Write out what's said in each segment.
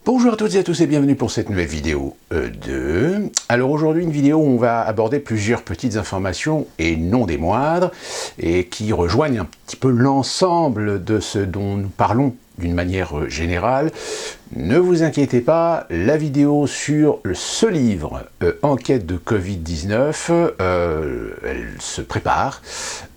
Bonjour à toutes et à tous et bienvenue pour cette nouvelle vidéo Alors aujourd'hui une vidéo où on va aborder plusieurs petites informations et non des moindres et qui rejoignent un petit peu l'ensemble de ce dont nous parlons d'une manière générale. Ne vous inquiétez pas, la vidéo sur ce livre, Enquête de Covid-19, elle se prépare.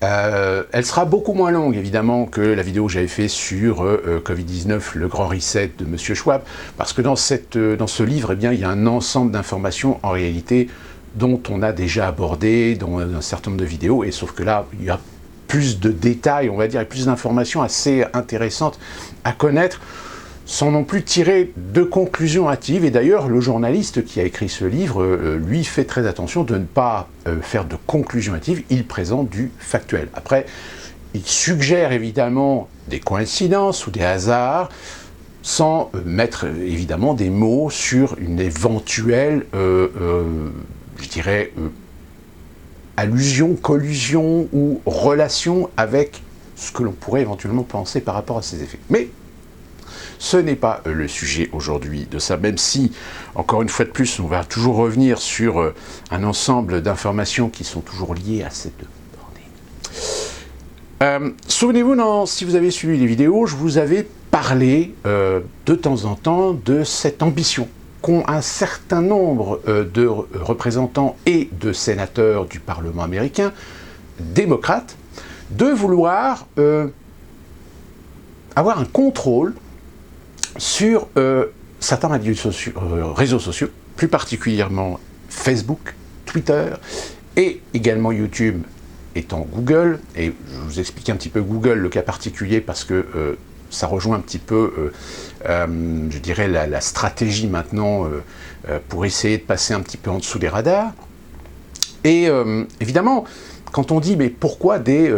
Elle sera beaucoup moins longue évidemment que la vidéo que j'avais fait sur Covid-19, le grand reset de Monsieur Schwab, parce que dans ce livre, eh bien, il y a un ensemble d'informations en réalité dont on a déjà abordé dans un certain nombre de vidéos, et sauf que là, il y a plus de détails, on va dire, et plus d'informations assez intéressantes à connaître, sans non plus tirer de conclusions hâtives. Et d'ailleurs, le journaliste qui a écrit ce livre, lui, fait très attention de ne pas faire de conclusions hâtives, il présente du factuel. Après, il suggère évidemment des coïncidences ou des hasards, sans mettre évidemment des mots sur une éventuelle, je dirais, allusion, collusion ou relation avec ce que l'on pourrait éventuellement penser par rapport à ces effets. Mais ce n'est pas le sujet aujourd'hui de ça, même si, encore une fois de plus, on va toujours revenir sur un ensemble d'informations qui sont toujours liées à cette pandémie. Souvenez-vous, si vous avez suivi les vidéos, je vous avais parlé de temps en temps de cette ambition qu'ont un certain nombre de représentants et de sénateurs du Parlement américain, démocrates, de vouloir avoir un contrôle sur certains réseaux sociaux, plus particulièrement Facebook, Twitter et également YouTube étant Google. Et je vous explique un petit peu Google, le cas particulier, parce que ça rejoint un petit peu, je dirais, la stratégie maintenant pour essayer de passer un petit peu en dessous des radars. Et évidemment, quand on dit mais pourquoi des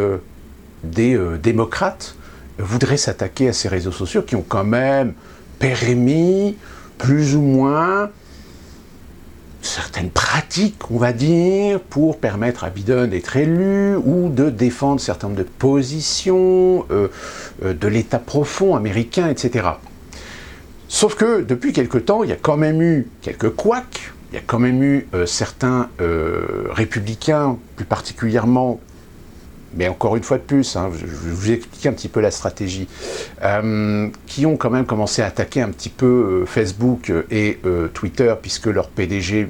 démocrates voudraient s'attaquer à ces réseaux sociaux qui ont quand même permis, plus ou moins, certaines pratiques, on va dire, pour permettre à Biden d'être élu ou de défendre certains nombre de positions de l'État profond américain, etc. Sauf que depuis quelque temps, il y a quand même eu quelques couacs, il y a quand même eu certains républicains, plus particulièrement, mais encore une fois de plus, je vais vous expliquer un petit peu la stratégie, qui ont quand même commencé à attaquer un petit peu Facebook et Twitter, puisque leurs PDG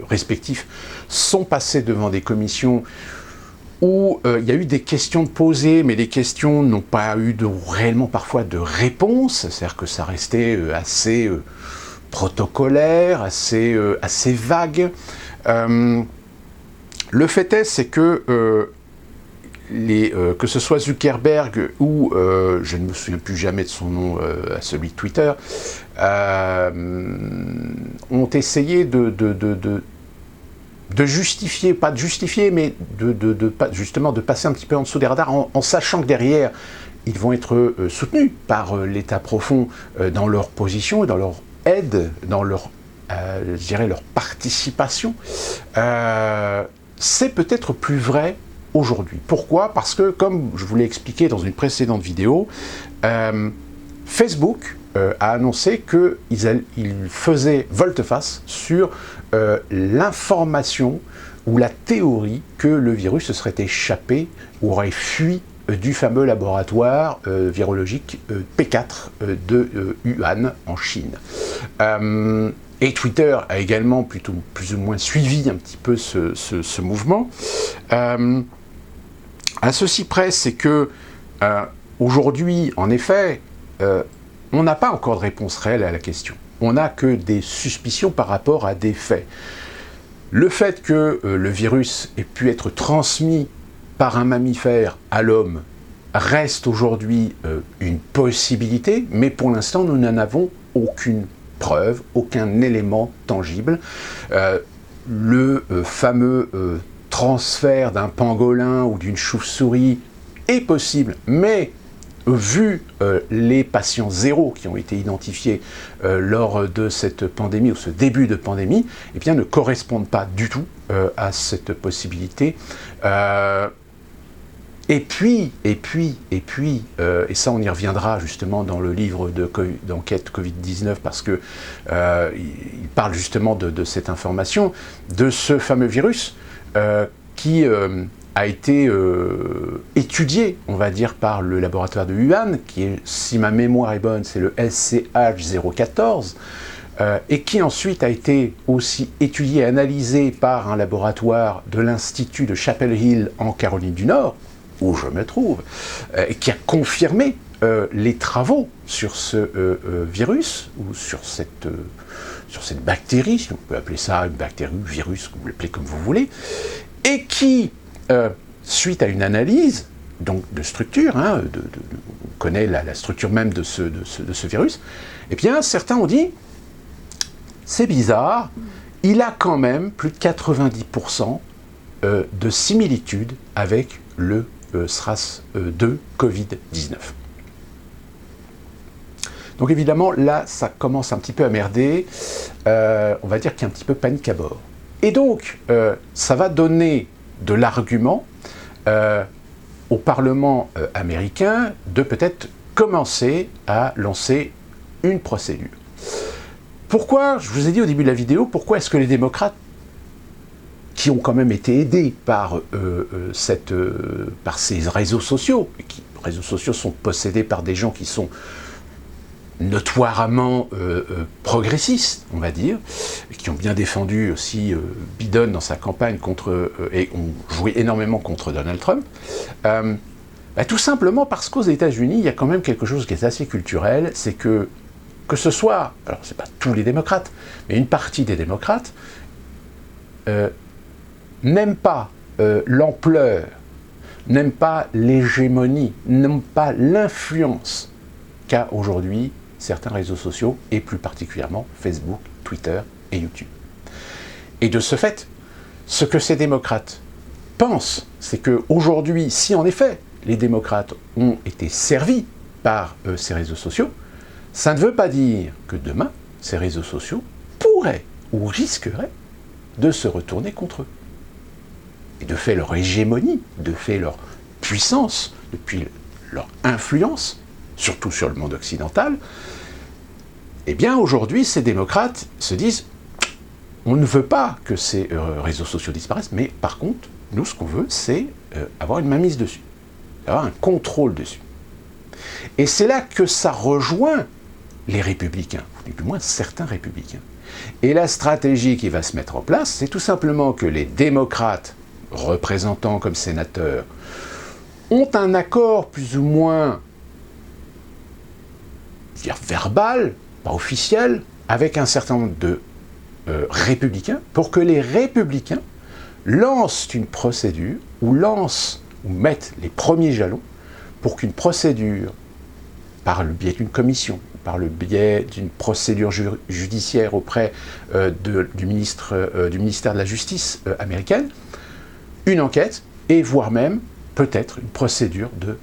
respectifs sont passés devant des commissions où il y a eu des questions posées, mais les questions n'ont pas eu réellement parfois de réponse, c'est-à-dire que ça restait assez protocolaire, assez vague. Le fait est, c'est que que ce soit Zuckerberg ou, je ne me souviens plus jamais de son nom, à celui de Twitter, ont essayé de justifier, pas de justifier, mais justement de passer un petit peu en dessous des radars, en sachant que derrière, ils vont être soutenus par l'État profond dans leur position et dans leur aide, dans leur, je dirais, leur participation. C'est peut-être plus vrai aujourd'hui. Pourquoi ? Parce que, comme je vous l'ai expliqué dans une précédente vidéo, Facebook a annoncé qu'il faisait volte-face sur l'information ou la théorie que le virus se serait échappé ou aurait fui du fameux laboratoire virologique P4 de Wuhan en Chine. Et Twitter a également plus ou moins suivi un petit peu ce mouvement. À ceci près, c'est que aujourd'hui, en effet, on n'a pas encore de réponse réelle à la question. On n'a que des suspicions par rapport à des faits. Le fait que le virus ait pu être transmis par un mammifère à l'homme reste aujourd'hui une possibilité, mais pour l'instant, nous n'en avons aucune preuve, aucun élément tangible. Le fameux transfert d'un pangolin ou d'une chauve-souris est possible, mais vu les patients zéro qui ont été identifiés lors de cette pandémie ou ce début de pandémie, eh bien, ne correspondent pas du tout à cette possibilité. Et puis, et ça on y reviendra justement dans le livre d'enquête Covid-19 parce que il parle justement de cette information, de ce fameux virus qui a été étudié, on va dire, par le laboratoire de Wuhan, qui est, si ma mémoire est bonne, c'est le SCH014, et qui ensuite a été aussi étudié et analysé par un laboratoire de l'Institut de Chapel Hill en Caroline du Nord, où je me trouve, et qui a confirmé les travaux sur ce virus, ou sur cette bactérie, si on peut appeler ça une bactérie, virus, vous l'appelez comme vous voulez, et qui, suite à une analyse donc, de structure, on connaît la structure même de ce virus, eh bien certains ont dit, c'est bizarre, il a quand même plus de 90% de similitude avec le SRAS-2 Covid-19. Donc évidemment, là, ça commence un petit peu à merder. On va dire qu'il y a un petit peu panique à bord. Et donc, ça va donner de l'argument au Parlement américain de peut-être commencer à lancer une procédure. Pourquoi, je vous ai dit au début de la vidéo, pourquoi est-ce que les démocrates, qui ont quand même été aidés par ces réseaux sociaux, les réseaux sociaux sont possédés par des gens qui sont notoirement progressistes, on va dire, qui ont bien défendu aussi Biden dans sa campagne et ont joué énormément contre Donald Trump, tout simplement parce qu'aux États-Unis, il y a quand même quelque chose qui est assez culturel, c'est que ce soit, alors c'est pas tous les démocrates, mais une partie des démocrates, n'aiment pas l'ampleur, n'aiment pas l'hégémonie, n'aiment pas l'influence qu'a aujourd'hui certains réseaux sociaux, et plus particulièrement Facebook, Twitter et YouTube. Et de ce fait, ce que ces démocrates pensent, c'est qu'aujourd'hui, si en effet les démocrates ont été servis par ces réseaux sociaux, ça ne veut pas dire que demain, ces réseaux sociaux pourraient ou risqueraient de se retourner contre eux. Et de fait, leur hégémonie, de fait, leur puissance, depuis leur influence, surtout sur le monde occidental, eh bien aujourd'hui, ces démocrates se disent « on ne veut pas que ces réseaux sociaux disparaissent, mais par contre, nous, ce qu'on veut, c'est avoir une mainmise dessus, avoir un contrôle dessus. » Et c'est là que ça rejoint les républicains, ou du moins certains républicains. Et la stratégie qui va se mettre en place, c'est tout simplement que les démocrates, représentants comme sénateurs, ont un accord plus ou moins verbal, pas officiel, avec un certain nombre de républicains, pour que les républicains lancent une procédure, ou mettent les premiers jalons, pour qu'une procédure, par le biais d'une commission, par le biais d'une procédure judiciaire auprès du ministère de la Justice américaine, une enquête, et voire même, peut-être, une procédure de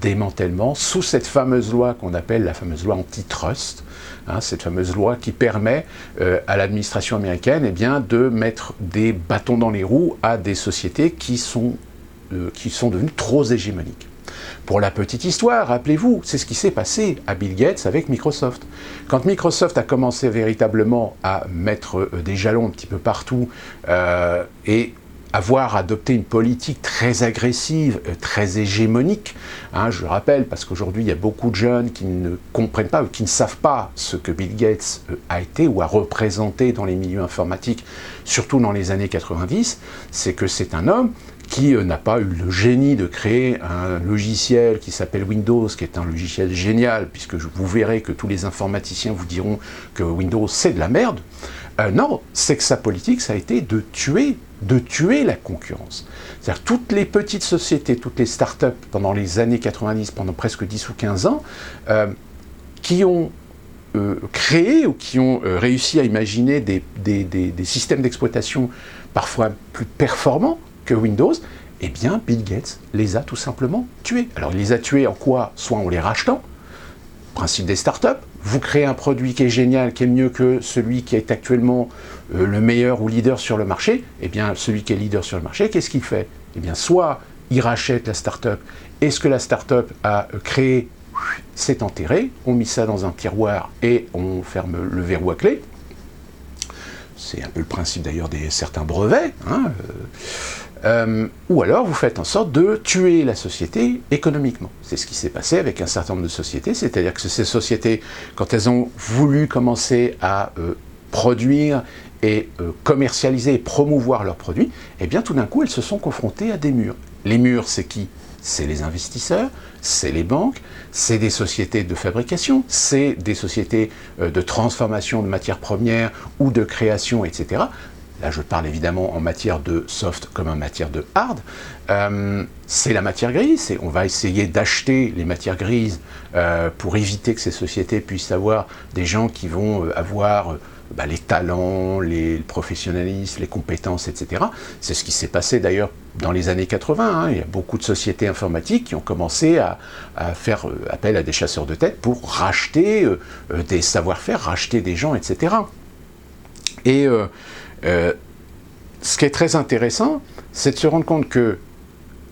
démantèlement sous cette fameuse loi qu'on appelle la fameuse loi antitrust, cette fameuse loi qui permet à l'administration américaine de mettre des bâtons dans les roues à des sociétés qui sont devenues trop hégémoniques. Pour la petite histoire, rappelez-vous, c'est ce qui s'est passé à Bill Gates avec Microsoft. Quand Microsoft a commencé véritablement à mettre des jalons un petit peu partout et avoir adopté une politique très agressive, très hégémonique. Je rappelle, parce qu'aujourd'hui, il y a beaucoup de jeunes qui ne comprennent pas ou qui ne savent pas ce que Bill Gates a été ou a représenté dans les milieux informatiques, surtout dans les années 90, c'est que c'est un homme qui n'a pas eu le génie de créer un logiciel qui s'appelle Windows, qui est un logiciel génial, puisque vous verrez que tous les informaticiens vous diront que Windows, c'est de la merde. Non, c'est que sa politique, ça a été de tuer la concurrence. C'est-à-dire toutes les petites sociétés, toutes les startups pendant les années 90, pendant presque 10 ou 15 ans, qui ont créé ou qui ont réussi à imaginer des systèmes d'exploitation parfois plus performants que Windows, eh bien Bill Gates les a tout simplement tués. Alors il les a tués en quoi? Soit en les rachetant, principe des startups, vous créez un produit qui est génial, qui est mieux que celui qui est actuellement le meilleur ou leader sur le marché, eh bien celui qui est leader sur le marché, qu'est-ce qu'il fait? Eh bien soit il rachète la start-up, et ce que la start-up a créé, c'est enterré, on met ça dans un tiroir et on ferme le verrou à clé. C'est un peu le principe d'ailleurs des certains brevets, hein, ou alors vous faites en sorte de tuer la société économiquement. C'est ce qui s'est passé avec un certain nombre de sociétés, c'est-à-dire que ces sociétés, quand elles ont voulu commencer à produire et commercialiser et promouvoir leurs produits, eh bien tout d'un coup elles se sont confrontées à des murs. Les murs, c'est qui? C'est les investisseurs, c'est les banques, c'est des sociétés de fabrication, c'est des sociétés de transformation de matières premières ou de création, etc. Là, je parle évidemment en matière de soft comme en matière de hard. C'est la matière grise. On va essayer d'acheter les matières grises pour éviter que ces sociétés puissent avoir des gens qui vont avoir les talents, le professionnalisme, les compétences, etc. C'est ce qui s'est passé d'ailleurs dans les années 80. Hein. Il y a beaucoup de sociétés informatiques qui ont commencé à faire appel à des chasseurs de tête pour racheter des savoir-faire, racheter des gens, etc. Et ce qui est très intéressant, c'est de se rendre compte que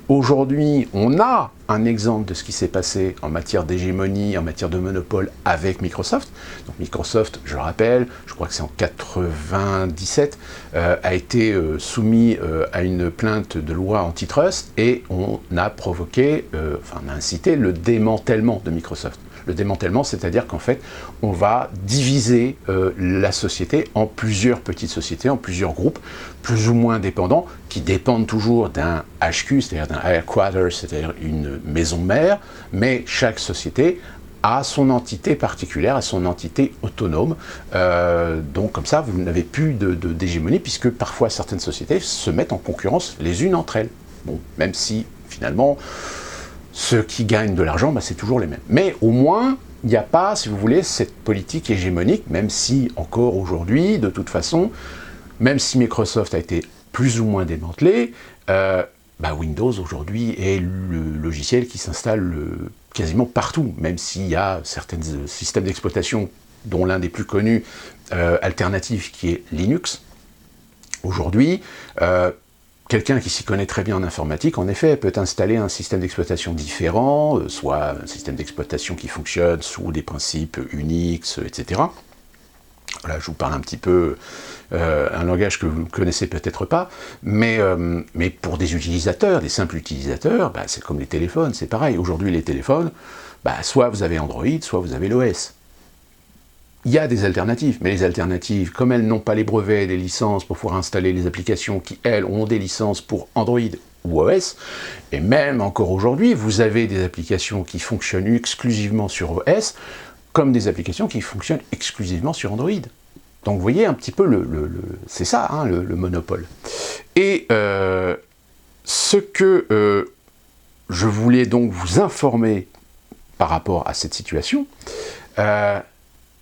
aujourd'hui, on a un exemple de ce qui s'est passé en matière d'hégémonie, en matière de monopole avec Microsoft. Donc Microsoft, je le rappelle, je crois que c'est en 97, a été soumis à une plainte de loi antitrust et on a provoqué, on a incité le démantèlement de Microsoft. Le démantèlement, c'est-à-dire qu'en fait, on va diviser la société en plusieurs petites sociétés, en plusieurs groupes, plus ou moins dépendants, qui dépendent toujours d'un HQ, c'est-à-dire d'un headquarter, c'est-à-dire une maison mère, mais chaque société a son entité particulière, a son entité autonome. Donc comme ça, vous n'avez plus d'hégémonie, puisque parfois certaines sociétés se mettent en concurrence les unes entre elles. Bon, même si, finalement, ceux qui gagnent de l'argent, c'est toujours les mêmes. Mais au moins, il n'y a pas, si vous voulez, cette politique hégémonique, même si, encore aujourd'hui, de toute façon, même si Microsoft a été plus ou moins démantelé, Windows, aujourd'hui, est le logiciel qui s'installe quasiment partout, même s'il y a certains systèmes d'exploitation, dont l'un des plus connus, alternatifs, qui est Linux. Aujourd'hui, quelqu'un qui s'y connaît très bien en informatique, en effet, peut installer un système d'exploitation différent, soit un système d'exploitation qui fonctionne sous des principes Unix, etc. Voilà, je vous parle un petit peu un langage que vous ne connaissez peut-être pas, mais pour des utilisateurs, des simples utilisateurs, c'est comme les téléphones, c'est pareil. Aujourd'hui, les téléphones, soit vous avez Android, soit vous avez l'OS. Il y a des alternatives, mais les alternatives, comme elles n'ont pas les brevets et les licences pour pouvoir installer les applications qui, elles, ont des licences pour Android ou OS, et même encore aujourd'hui, vous avez des applications qui fonctionnent exclusivement sur OS, comme des applications qui fonctionnent exclusivement sur Android. Donc vous voyez un petit peu, c'est ça, hein, le monopole. Et ce que je voulais donc vous informer par rapport à cette situation,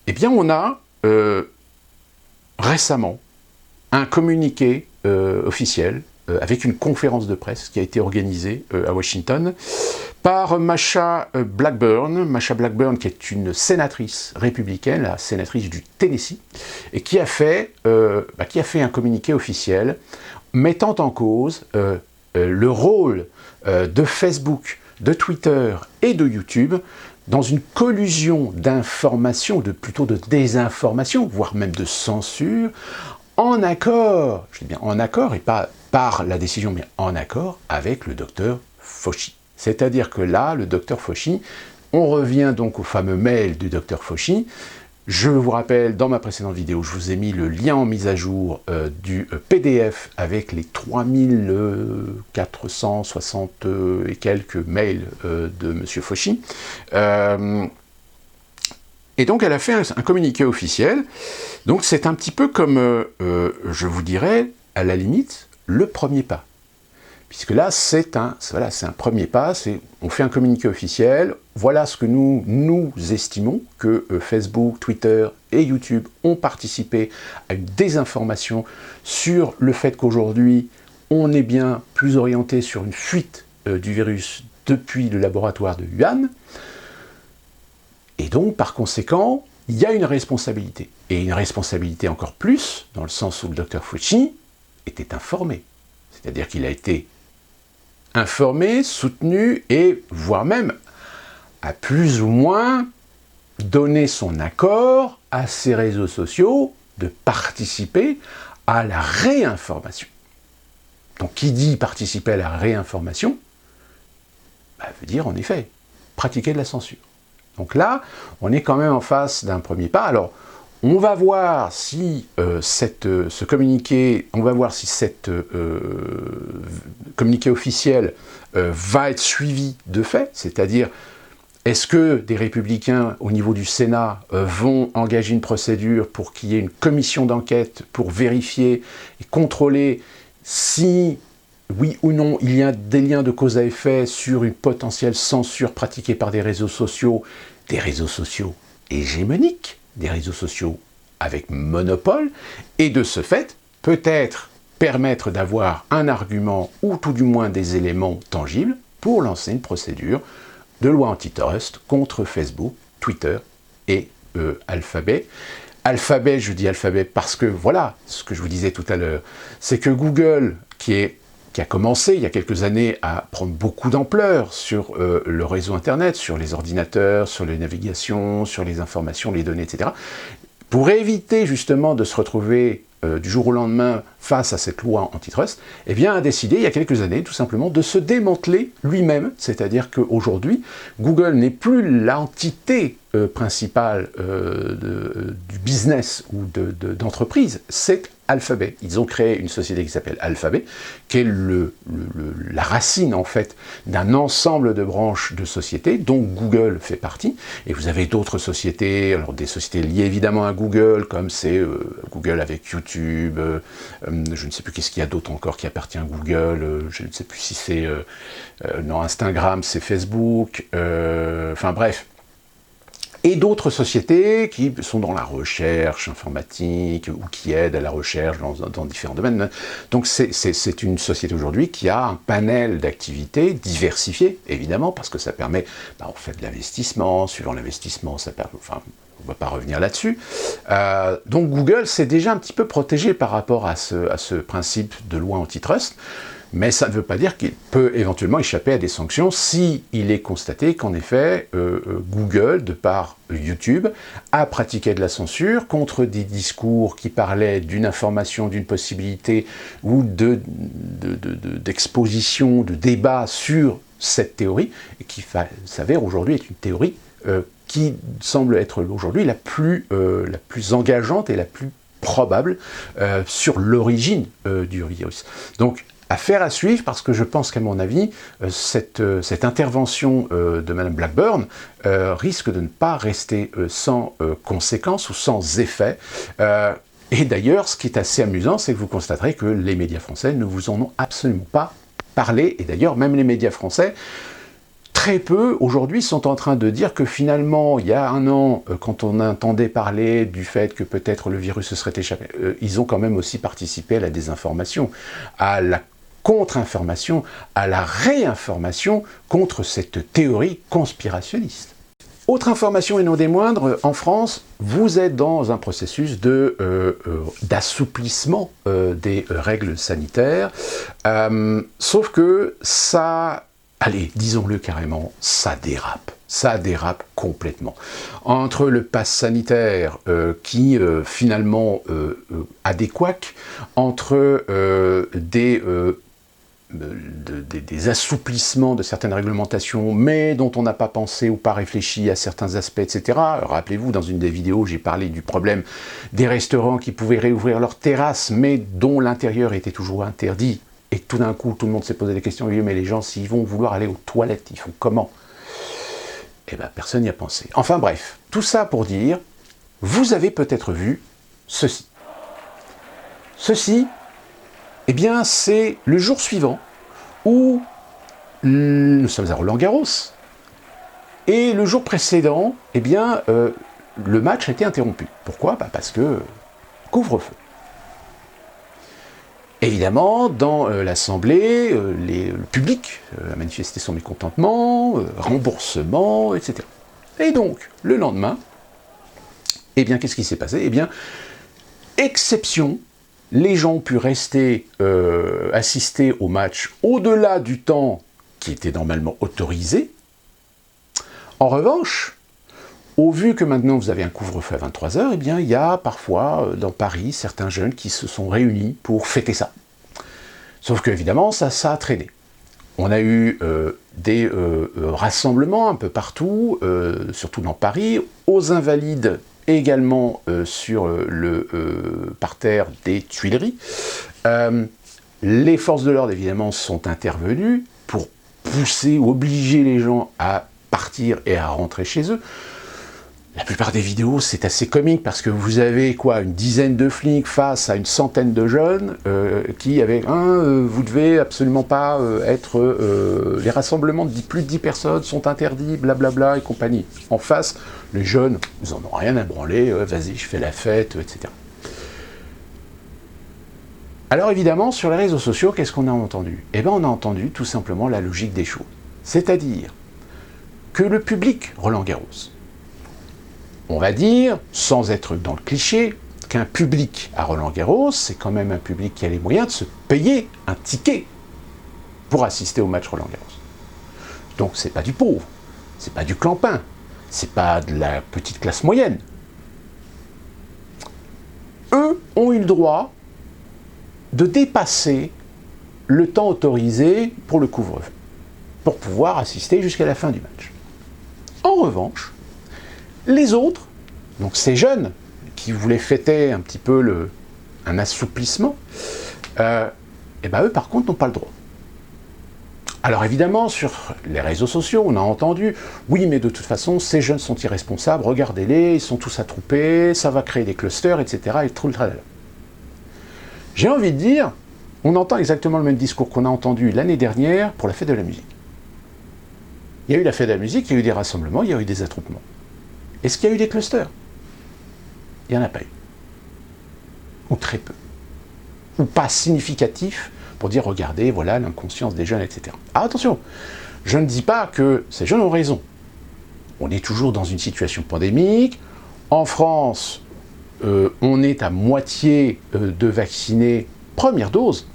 eh bien, on a récemment un communiqué officiel avec une conférence de presse qui a été organisée à Washington par Marsha Blackburn. Marsha Blackburn, qui est une sénatrice républicaine, la sénatrice du Tennessee, et qui a fait un communiqué officiel mettant en cause le rôle de Facebook, de Twitter et de YouTube dans une collusion d'information, plutôt de désinformation, voire même de censure, en accord, je dis bien en accord, et pas par la décision, mais en accord avec le docteur Fauci. C'est-à-dire que là, le docteur Fauci, on revient donc au fameux mail du docteur Fauci. Je vous rappelle, dans ma précédente vidéo, je vous ai mis le lien en mise à jour du PDF avec les 3460 et quelques mails de M. Fauci. Et donc, elle a fait un communiqué officiel. Donc, c'est un petit peu comme, je vous dirais, à la limite, le premier pas. Puisque là, c'est un premier pas, on fait un communiqué officiel, voilà ce que nous estimons que Facebook, Twitter et YouTube ont participé à une désinformation sur le fait qu'aujourd'hui, on est bien plus orienté sur une fuite du virus depuis le laboratoire de Wuhan. Et donc, par conséquent, il y a une responsabilité. Et une responsabilité encore plus, dans le sens où le docteur Fauci était informé. C'est-à-dire qu'il a été informé, soutenu et voire même a plus ou moins donné son accord à ces réseaux sociaux de participer à la réinformation. Donc qui dit participer à la réinformation veut dire en effet pratiquer de la censure. Donc là, on est quand même en face d'un premier pas. Alors, on va voir si ce communiqué, communiqué officiel va être suivi de fait, c'est-à-dire est-ce que des républicains au niveau du Sénat vont engager une procédure pour qu'il y ait une commission d'enquête pour vérifier et contrôler si, oui ou non, il y a des liens de cause à effet sur une potentielle censure pratiquée par des réseaux sociaux hégémoniques, des réseaux sociaux avec monopole, et de ce fait, peut-être permettre d'avoir un argument ou tout du moins des éléments tangibles pour lancer une procédure de loi antitrust contre Facebook, Twitter et Alphabet. Alphabet, je dis Alphabet parce que, voilà, ce que je vous disais tout à l'heure, c'est que Google, qui a commencé il y a quelques années à prendre beaucoup d'ampleur sur le réseau Internet, sur les ordinateurs, sur les navigations, sur les informations, les données, etc., pour éviter justement de se retrouver du jour au lendemain face à cette loi antitrust, eh bien, a décidé il y a quelques années tout simplement de se démanteler lui-même, c'est-à-dire qu'aujourd'hui, Google n'est plus l'entité principale du business ou d'entreprise, c'est Alphabet. Ils ont créé une société qui s'appelle Alphabet, qui est la racine en fait d'un ensemble de branches de sociétés dont Google fait partie. Et vous avez d'autres sociétés, alors des sociétés liées évidemment à Google, comme c'est Google avec YouTube, je ne sais plus qu'est-ce qu'il y a d'autre encore qui appartient à Google, je ne sais plus si c'est non, Instagram, c'est Facebook, enfin bref. Et d'autres sociétés qui sont dans la recherche informatique ou qui aident à la recherche dans différents domaines. Donc c'est une société aujourd'hui qui a un panel d'activités diversifiées, évidemment, parce que ça permet, on fait de l'investissement, suivant l'investissement, ça permet, enfin, on ne va pas revenir là-dessus. Donc Google s'est déjà un petit peu protégé par rapport à ce principe de loi antitrust. Mais ça ne veut pas dire qu'il peut éventuellement échapper à des sanctions si il est constaté qu'en effet, Google, de par YouTube, a pratiqué de la censure contre des discours qui parlaient d'une information, d'une possibilité ou d'exposition, de débat sur cette théorie, et qui s'avère aujourd'hui être une théorie qui semble être aujourd'hui la plus engageante et la plus probable sur l'origine du virus. Donc, affaire à suivre, parce que je pense qu'à mon avis, cette intervention de Mme Blackburn risque de ne pas rester sans conséquences ou sans effet. Et d'ailleurs, ce qui est assez amusant, c'est que vous constaterez que les médias français ne vous en ont absolument pas parlé. Et d'ailleurs, même les médias français, très peu, aujourd'hui, sont en train de dire que finalement, il y a un an, quand on entendait parler du fait que peut-être le virus se serait échappé, ils ont quand même aussi participé à la désinformation, à la contre-information, à la réinformation contre cette théorie conspirationniste. Autre information et non des moindres, en France, vous êtes dans un processus d'assouplissement des règles sanitaires, sauf que ça, allez, disons-le carrément, ça dérape complètement. Entre le pass sanitaire qui finalement a des couacs, entre des assouplissements de certaines réglementations, mais dont on n'a pas pensé ou pas réfléchi à certains aspects, etc. Rappelez-vous, dans une des vidéos, j'ai parlé du problème des restaurants qui pouvaient réouvrir leurs terrasses, mais dont l'intérieur était toujours interdit. Et tout d'un coup, tout le monde s'est posé des questions, oui, mais les gens, s'ils vont vouloir aller aux toilettes, ils font comment? Eh bien, personne n'y a pensé. Enfin bref, tout ça pour dire, vous avez peut-être vu ceci. Ceci, eh bien, c'est le jour suivant où nous sommes à Roland-Garros. Et le jour précédent, eh bien, le match a été interrompu. Pourquoi? Parce que couvre-feu. Évidemment, dans l'Assemblée, le public a manifesté son mécontentement, remboursement, etc. Et donc, le lendemain, eh bien, qu'est-ce qui s'est passé? Eh bien, exception les gens ont pu rester assister au match au-delà du temps qui était normalement autorisé. En revanche, au vu que maintenant vous avez un couvre-feu à 23h, eh bien, il y a parfois dans Paris certains jeunes qui se sont réunis pour fêter ça. Sauf que évidemment, ça a traîné. On a eu des rassemblements un peu partout, surtout dans Paris, aux Invalides, également sur le parterre des Tuileries. Les forces de l'ordre, évidemment, sont intervenues pour pousser, obliger les gens à partir et à rentrer chez eux. La plupart des vidéos, c'est assez comique parce que vous avez quoi, une dizaine de flics face à une centaine de jeunes qui, avec vous devez absolument pas être... les rassemblements de plus de 10 personnes sont interdits, blablabla et compagnie. En face, les jeunes, ils en ont rien à branler, vas-y, je fais la fête, etc. Alors évidemment, sur les réseaux sociaux, qu'est-ce qu'on a entendu? Eh bien, on a entendu tout simplement la logique des choses. C'est-à-dire que le public Roland-Garros, on va dire, sans être dans le cliché, qu'un public à Roland-Garros, c'est quand même un public qui a les moyens de se payer un ticket pour assister au match Roland-Garros. Donc c'est pas du pauvre, c'est pas du clampin, c'est pas de la petite classe moyenne. Eux ont eu le droit de dépasser le temps autorisé pour le couvre-feu, pour pouvoir assister jusqu'à la fin du match. En revanche, les autres, donc ces jeunes qui voulaient fêter un petit peu un assouplissement, et ben eux par contre n'ont pas le droit. Alors évidemment, sur les réseaux sociaux, on a entendu « Oui, mais de toute façon, ces jeunes sont irresponsables, regardez-les, ils sont tous attroupés, ça va créer des clusters, etc. » et tout le tralala. J'ai envie de dire, on entend exactement le même discours qu'on a entendu l'année dernière pour la fête de la musique. Il y a eu la fête de la musique, il y a eu des rassemblements, il y a eu des attroupements. Est-ce qu'il y a eu des clusters? Il n'y en a pas eu. Ou très peu. Ou pas significatif pour dire, regardez, voilà l'inconscience des jeunes, etc. Ah, attention, je ne dis pas que ces jeunes ont raison. On est toujours dans une situation pandémique. En France, on est à moitié de vaccinés première dose.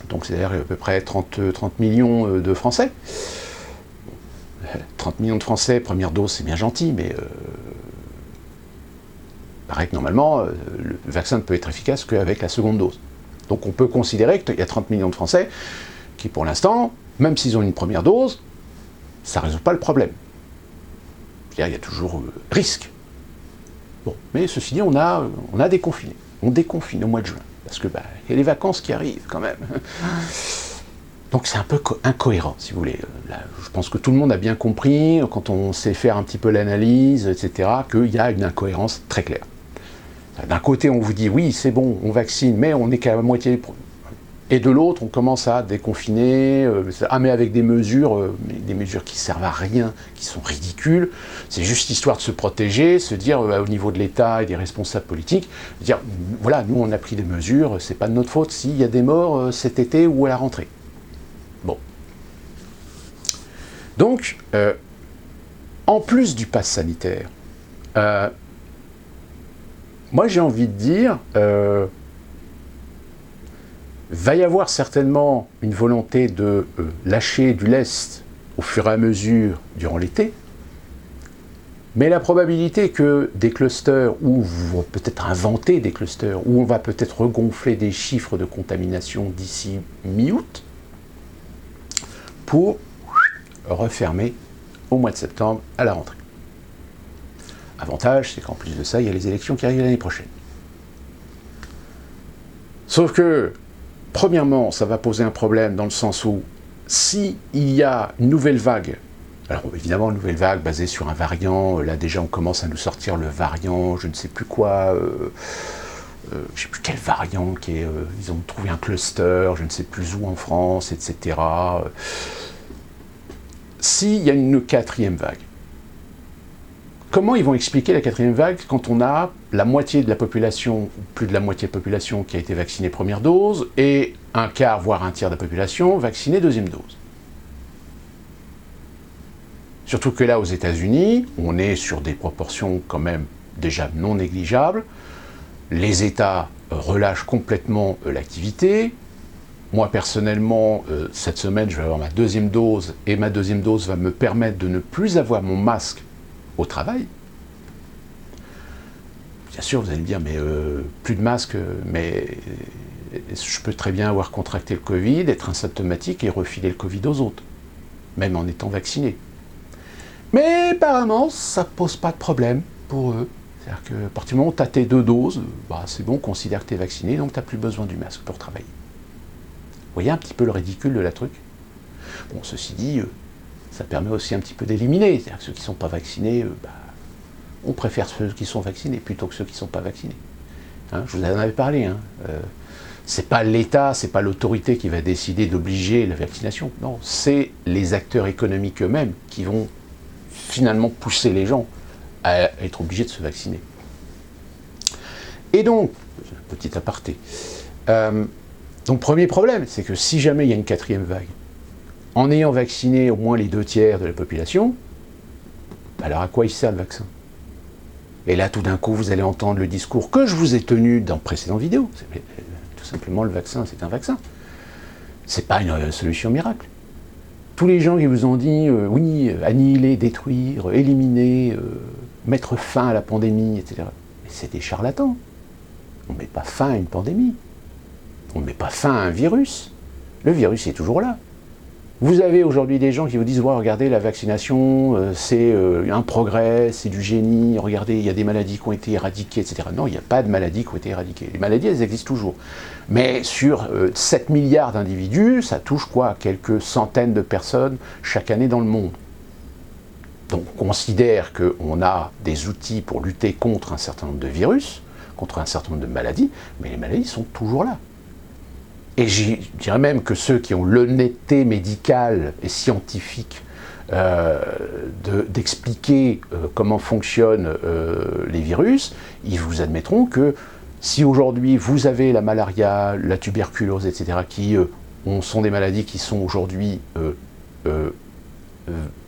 Donc c'est-à-dire à peu près 30 millions de Français. 30 millions de Français, première dose, c'est bien gentil, mais il paraît que normalement, le vaccin ne peut être efficace qu'avec la seconde dose. Donc on peut considérer qu'il y a 30 millions de Français qui, pour l'instant, même s'ils ont une première dose, ça ne résout pas le problème. C'est-à-dire, il y a toujours risque. Bon, mais ceci dit, on a déconfiné. On déconfine au mois de juin, parce que y a les vacances qui arrivent quand même. Donc c'est un peu incohérent, si vous voulez. Là, je pense que tout le monde a bien compris, quand on sait faire un petit peu l'analyse, etc., qu'il y a une incohérence très claire. D'un côté, on vous dit, oui, c'est bon, on vaccine, mais on n'est qu'à la moitié. Et de l'autre, on commence à déconfiner, mais avec des mesures qui servent à rien, qui sont ridicules. C'est juste histoire de se protéger, se dire au niveau de l'État et des responsables politiques, dire, voilà, nous on a pris des mesures, c'est pas de notre faute s'il y a des morts cet été ou à la rentrée. Bon. Donc, en plus du pass sanitaire, moi j'ai envie de dire, va y avoir certainement une volonté de lâcher du lest au fur et à mesure durant l'été, mais la probabilité que des clusters, ou vous peut-être inventer des clusters, ou on va peut-être regonfler des chiffres de contamination d'ici mi-août, pour refermer au mois de septembre à la rentrée. Avantage, c'est qu'en plus de ça, il y a les élections qui arrivent l'année prochaine. Sauf que, premièrement, ça va poser un problème dans le sens où, s'il y a une nouvelle vague, alors évidemment, une nouvelle vague basée sur un variant, là déjà on commence à nous sortir le variant, je ne sais plus quoi, je ne sais plus quel variant, ils ont trouvé un cluster, je ne sais plus où en France, etc. S'il y a une quatrième vague, comment ils vont expliquer la quatrième vague quand on a la moitié de la population, plus de la moitié de la population qui a été vaccinée première dose, et un quart, voire un tiers de la population vaccinée deuxième dose? Surtout que là, aux États-Unis, on est sur des proportions quand même déjà non négligeables. Les États relâche complètement l'activité. Moi, personnellement, cette semaine, je vais avoir ma deuxième dose, et ma deuxième dose va me permettre de ne plus avoir mon masque au travail. Bien sûr, vous allez me dire, mais plus de masque, mais je peux très bien avoir contracté le Covid, être asymptomatique et refiler le Covid aux autres, même en étant vacciné. Mais apparemment, ça ne pose pas de problème pour eux. C'est-à-dire qu'à partir du moment où tu as tes 2 doses, c'est bon, on considère que tu es vacciné, donc tu n'as plus besoin du masque pour travailler. Vous voyez un petit peu le ridicule de la truc? Bon, ceci dit, ça permet aussi un petit peu d'éliminer. C'est-à-dire que ceux qui ne sont pas vaccinés, on préfère ceux qui sont vaccinés plutôt que ceux qui ne sont pas vaccinés. Hein, je vous en avais parlé. Hein, c'est pas l'État, c'est pas l'autorité qui va décider d'obliger la vaccination. Non, c'est les acteurs économiques eux-mêmes qui vont finalement pousser les gens à être obligés de se vacciner. Et donc, petit aparté, donc premier problème, c'est que si jamais il y a une 4e vague, en ayant vacciné au moins les 2/3 de la population, alors à quoi il sert le vaccin? Et là, tout d'un coup, vous allez entendre le discours que je vous ai tenu dans précédentes vidéos. Tout simplement, le vaccin, c'est un vaccin. C'est pas une solution miracle. Tous les gens qui vous ont dit, oui, annihiler, détruire, éliminer, mettre fin à la pandémie, etc., c'est des charlatans. On ne met pas fin à une pandémie. On ne met pas fin à un virus. Le virus est toujours là. Vous avez aujourd'hui des gens qui vous disent, ouais, regardez, la vaccination, c'est un progrès, c'est du génie, regardez, il y a des maladies qui ont été éradiquées, etc. Non, il n'y a pas de maladies qui ont été éradiquées. Les maladies, elles existent toujours. Mais sur 7 milliards d'individus, ça touche quoi? Quelques centaines de personnes chaque année dans le monde. Donc on considère qu'on a des outils pour lutter contre un certain nombre de virus, contre un certain nombre de maladies, mais les maladies sont toujours là. Et je dirais même que ceux qui ont l'honnêteté médicale et scientifique d'expliquer comment fonctionnent les virus, ils vous admettront que si aujourd'hui vous avez la malaria, la tuberculose, etc., qui sont des maladies qui sont aujourd'hui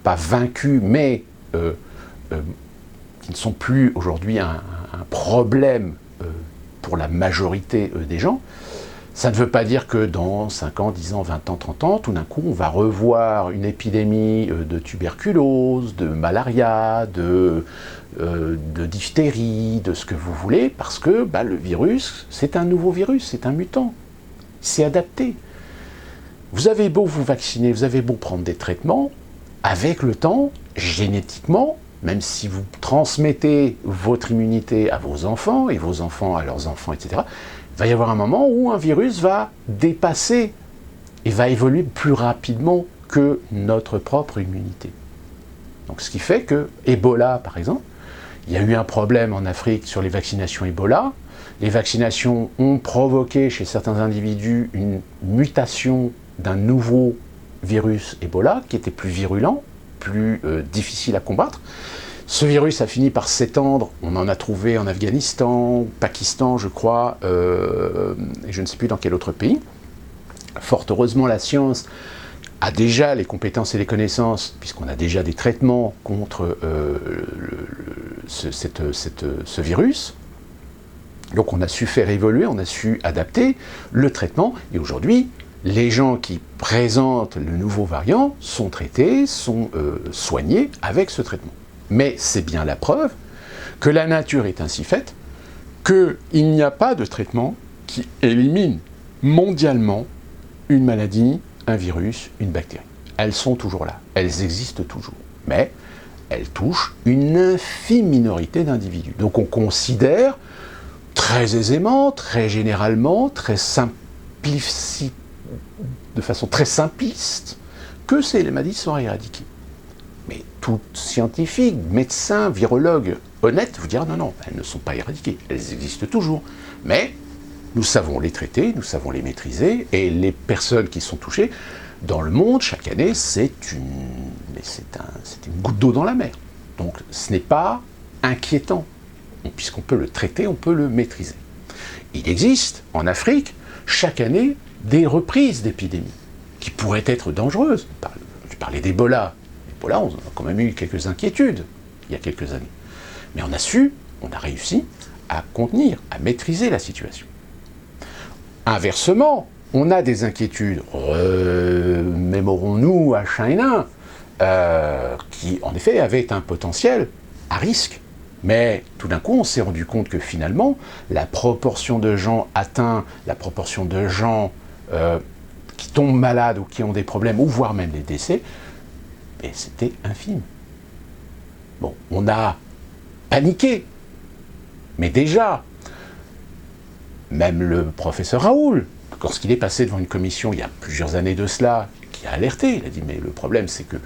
pas vaincues, mais qui ne sont plus aujourd'hui un problème pour la majorité des gens, ça ne veut pas dire que dans 5 ans, 10 ans, 20 ans, 30 ans, tout d'un coup, on va revoir une épidémie de tuberculose, de malaria, de diphtérie, de ce que vous voulez, parce que le virus, c'est un nouveau virus, c'est un mutant. C'est adapté. Vous avez beau vous vacciner, vous avez beau prendre des traitements, avec le temps, génétiquement, même si vous transmettez votre immunité à vos enfants, et vos enfants à leurs enfants, etc., il va y avoir un moment où un virus va dépasser et va évoluer plus rapidement que notre propre immunité. Donc ce qui fait que Ebola, par exemple, il y a eu un problème en Afrique sur les vaccinations Ebola. Les vaccinations ont provoqué chez certains individus une mutation d'un nouveau virus Ebola qui était plus virulent, plus difficile à combattre. Ce virus a fini par s'étendre, on en a trouvé en Afghanistan, Pakistan je crois, et je ne sais plus dans quel autre pays. Fort heureusement la science a déjà les compétences et les connaissances, puisqu'on a déjà des traitements contre ce virus. Donc on a su faire évoluer, on a su adapter le traitement, et aujourd'hui, les gens qui présentent le nouveau variant sont traités, sont soignés avec ce traitement. Mais c'est bien la preuve que la nature est ainsi faite qu'il n'y a pas de traitement qui élimine mondialement une maladie, un virus, une bactérie. Elles sont toujours là, elles existent toujours. Mais elles touchent une infime minorité d'individus. Donc on considère très aisément, très généralement, de façon très simpliste, que ces maladies sont éradiquées. Mais tout scientifique, médecin, virologue honnête vous dira non, elles ne sont pas éradiquées, elles existent toujours. Mais nous savons les traiter, nous savons les maîtriser, et les personnes qui sont touchées dans le monde, chaque année, c'est une goutte d'eau dans la mer. Donc ce n'est pas inquiétant, puisqu'on peut le traiter, on peut le maîtriser. Il existe, en Afrique, chaque année, des reprises d'épidémies, qui pourraient être dangereuses. Je parlais d'Ebola. Ebola, on a quand même eu quelques inquiétudes il y a quelques années. Mais on a réussi à contenir, à maîtriser la situation. Inversement, on a des inquiétudes. Remémorons-nous H1N1, qui en effet avait un potentiel à risque. Mais tout d'un coup, on s'est rendu compte que finalement, la proportion de gens atteints, la proportion de gens qui tombent malades ou qui ont des problèmes, ou voire même des décès, c'était infime. Bon, on a paniqué. Mais déjà, même le professeur Raoul, lorsqu'il est passé devant une commission il y a plusieurs années de cela, qui a alerté, il a dit mais le problème c'est que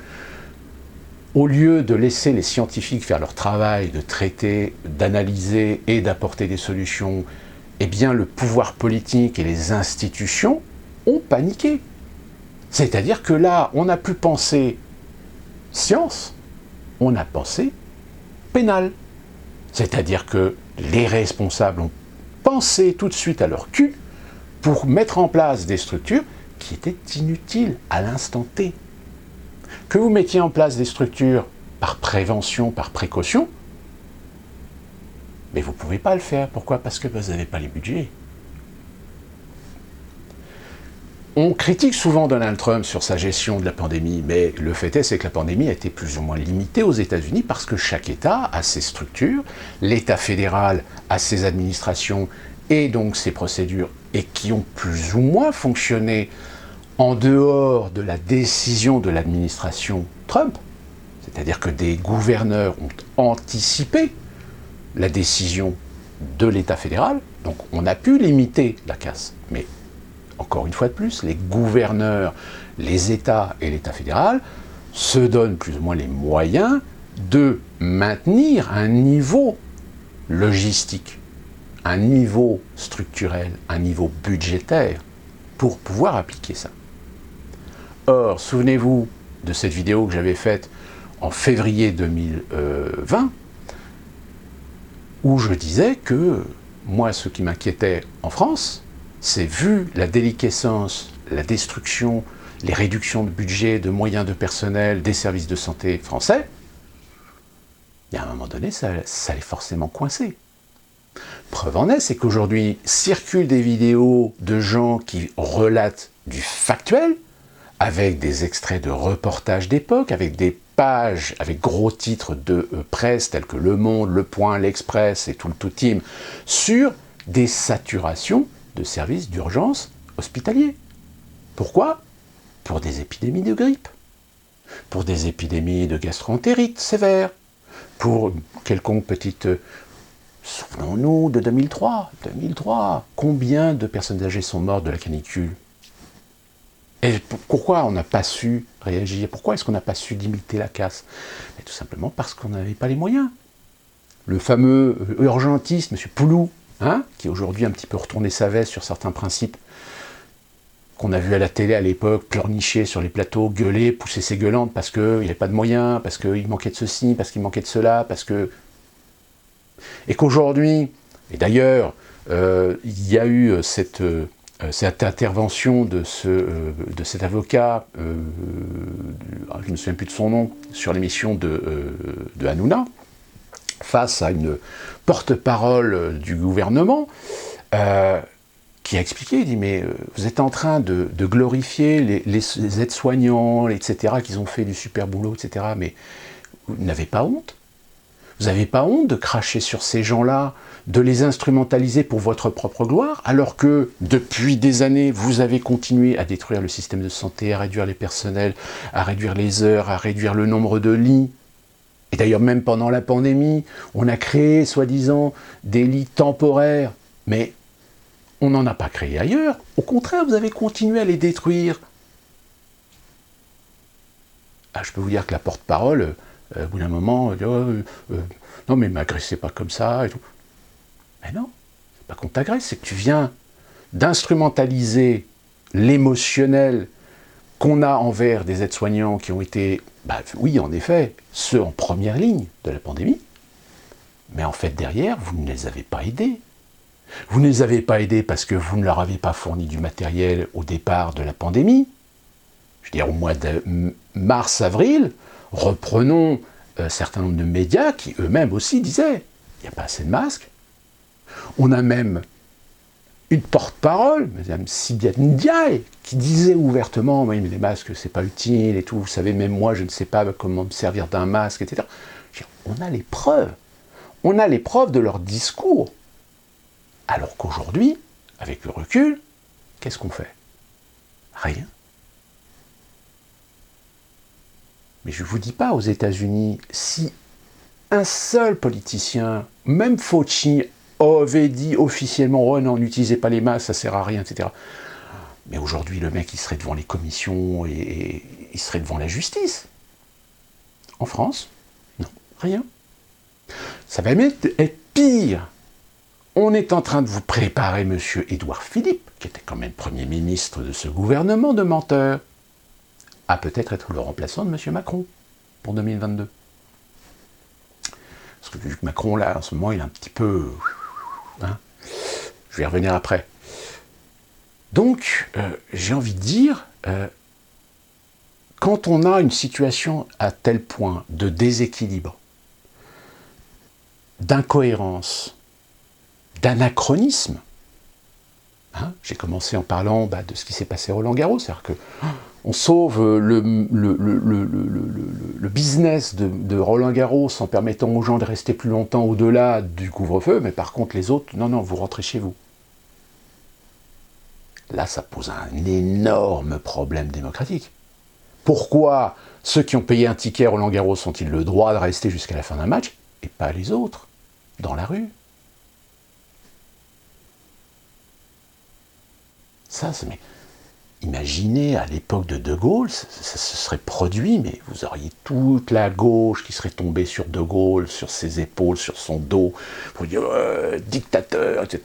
au lieu de laisser les scientifiques faire leur travail, de traiter, d'analyser et d'apporter des solutions, eh bien le pouvoir politique et les institutions ont paniqué. C'est-à-dire que là, on n'a plus pensé science, on a pensé pénal. C'est-à-dire que les responsables ont pensé tout de suite à leur cul pour mettre en place des structures qui étaient inutiles à l'instant T. Que vous mettiez en place des structures par prévention, par précaution, mais vous ne pouvez pas le faire. Pourquoi? Parce que vous n'avez pas les budgets. On critique souvent Donald Trump sur sa gestion de la pandémie, mais le fait est, c'est que la pandémie a été plus ou moins limitée aux États-Unis parce que chaque État a ses structures, l'État fédéral a ses administrations et donc ses procédures, et qui ont plus ou moins fonctionné en dehors de la décision de l'administration Trump. C'est-à-dire que des gouverneurs ont anticipé la décision de l'État fédéral, donc on a pu limiter la casse. Mais encore une fois de plus, les gouverneurs, les États et l'État fédéral se donnent plus ou moins les moyens de maintenir un niveau logistique, un niveau structurel, un niveau budgétaire pour pouvoir appliquer ça. Or, souvenez-vous de cette vidéo que j'avais faite en février 2020, où je disais que moi, ce qui m'inquiétait en France, c'est vu la déliquescence, la destruction, les réductions de budget, de moyens de personnel, des services de santé français, et à un moment donné, ça allait forcément coincer. Preuve en est, c'est qu'aujourd'hui circulent des vidéos de gens qui relatent du factuel, avec des extraits de reportages d'époque, avec des pages, avec gros titres de presse tels que Le Monde, Le Point, L'Express et tout le tout-team, sur des saturations de services d'urgence hospitaliers. Pourquoi? Pour des épidémies de grippe, pour des épidémies de gastroentérite sévères, pour quelconque petite... Souvenons-nous de 2003. 2003, combien de personnes âgées sont mortes de la canicule? Et pourquoi on n'a pas su réagir? Pourquoi est-ce qu'on n'a pas su limiter la casse? Et tout simplement parce qu'on n'avait pas les moyens. Le fameux urgentiste, M. Poulou, qui aujourd'hui a un petit peu retourné sa veste sur certains principes qu'on a vu à la télé à l'époque, pleurnicher sur les plateaux, gueuler, pousser ses gueulantes parce qu'il n'y avait pas de moyens, parce qu'il manquait de ceci, parce qu'il manquait de cela, parce que... Et qu'aujourd'hui, et d'ailleurs, il y a eu cette intervention de cet avocat, je ne me souviens plus de son nom, sur l'émission de Hanouna, face à une porte-parole du gouvernement, qui a expliqué, il dit, mais vous êtes en train de glorifier les aides-soignants, etc., qu'ils ont fait du super boulot, etc., mais vous n'avez pas honte? Vous n'avez pas honte de cracher sur ces gens-là, de les instrumentaliser pour votre propre gloire, alors que depuis des années, vous avez continué à détruire le système de santé, à réduire les personnels, à réduire les heures, à réduire le nombre de lits. Et d'ailleurs, même pendant la pandémie, on a créé, soi-disant, des lits temporaires, mais on n'en a pas créé ailleurs. Au contraire, vous avez continué à les détruire. Ah, je peux vous dire que la porte-parole... au bout d'un moment, non mais m'agressez pas comme ça et tout. Mais non, c'est pas qu'on t'agresse, c'est que tu viens d'instrumentaliser l'émotionnel qu'on a envers des aides-soignants qui ont été, oui en effet, ceux en première ligne de la pandémie, mais en fait derrière, vous ne les avez pas aidés. Vous ne les avez pas aidés parce que vous ne leur avez pas fourni du matériel au départ de la pandémie. Je veux dire, au mois de mars-avril, reprenons un certain nombre de médias qui eux-mêmes aussi disaient il n'y a pas assez de masques. On a même une porte-parole, Mme Sibia Ndiaye, qui disait ouvertement, oui, mais les masques, c'est pas utile et tout, vous savez, même moi, je ne sais pas comment me servir d'un masque, etc. On a les preuves. On a les preuves de leur discours. Alors qu'aujourd'hui, avec le recul, qu'est-ce qu'on fait? Rien. Mais je ne vous dis pas, aux États-Unis, si un seul politicien, même Fauci, avait dit officiellement « Oh non, n'utilisez pas les masques, ça sert à rien, etc. » Mais aujourd'hui, le mec, il serait devant les commissions et il serait devant la justice. En France, non, rien. Ça va même être pire. On est en train de vous préparer M. Édouard Philippe, qui était quand même Premier ministre de ce gouvernement de menteurs, à peut-être être le remplaçant de M. Macron pour 2022. Parce que vu que Macron, là, en ce moment, il est un petit peu... Hein, je vais y revenir après. Donc, j'ai envie de dire, quand on a une situation à tel point de déséquilibre, d'incohérence, d'anachronisme, hein, j'ai commencé en parlant de ce qui s'est passé à Roland-Garros, c'est-à-dire que on sauve le business de Roland-Garros en permettant aux gens de rester plus longtemps au-delà du couvre-feu, mais par contre les autres, non, vous rentrez chez vous. Là, ça pose un énorme problème démocratique. Pourquoi ceux qui ont payé un ticket à Roland-Garros ont-ils le droit de rester jusqu'à la fin d'un match, et pas les autres, dans la rue? Ça, c'est... Imaginez, à l'époque de De Gaulle, ça se serait produit, mais vous auriez toute la gauche qui serait tombée sur De Gaulle, sur ses épaules, sur son dos, pour dire dictateur, etc.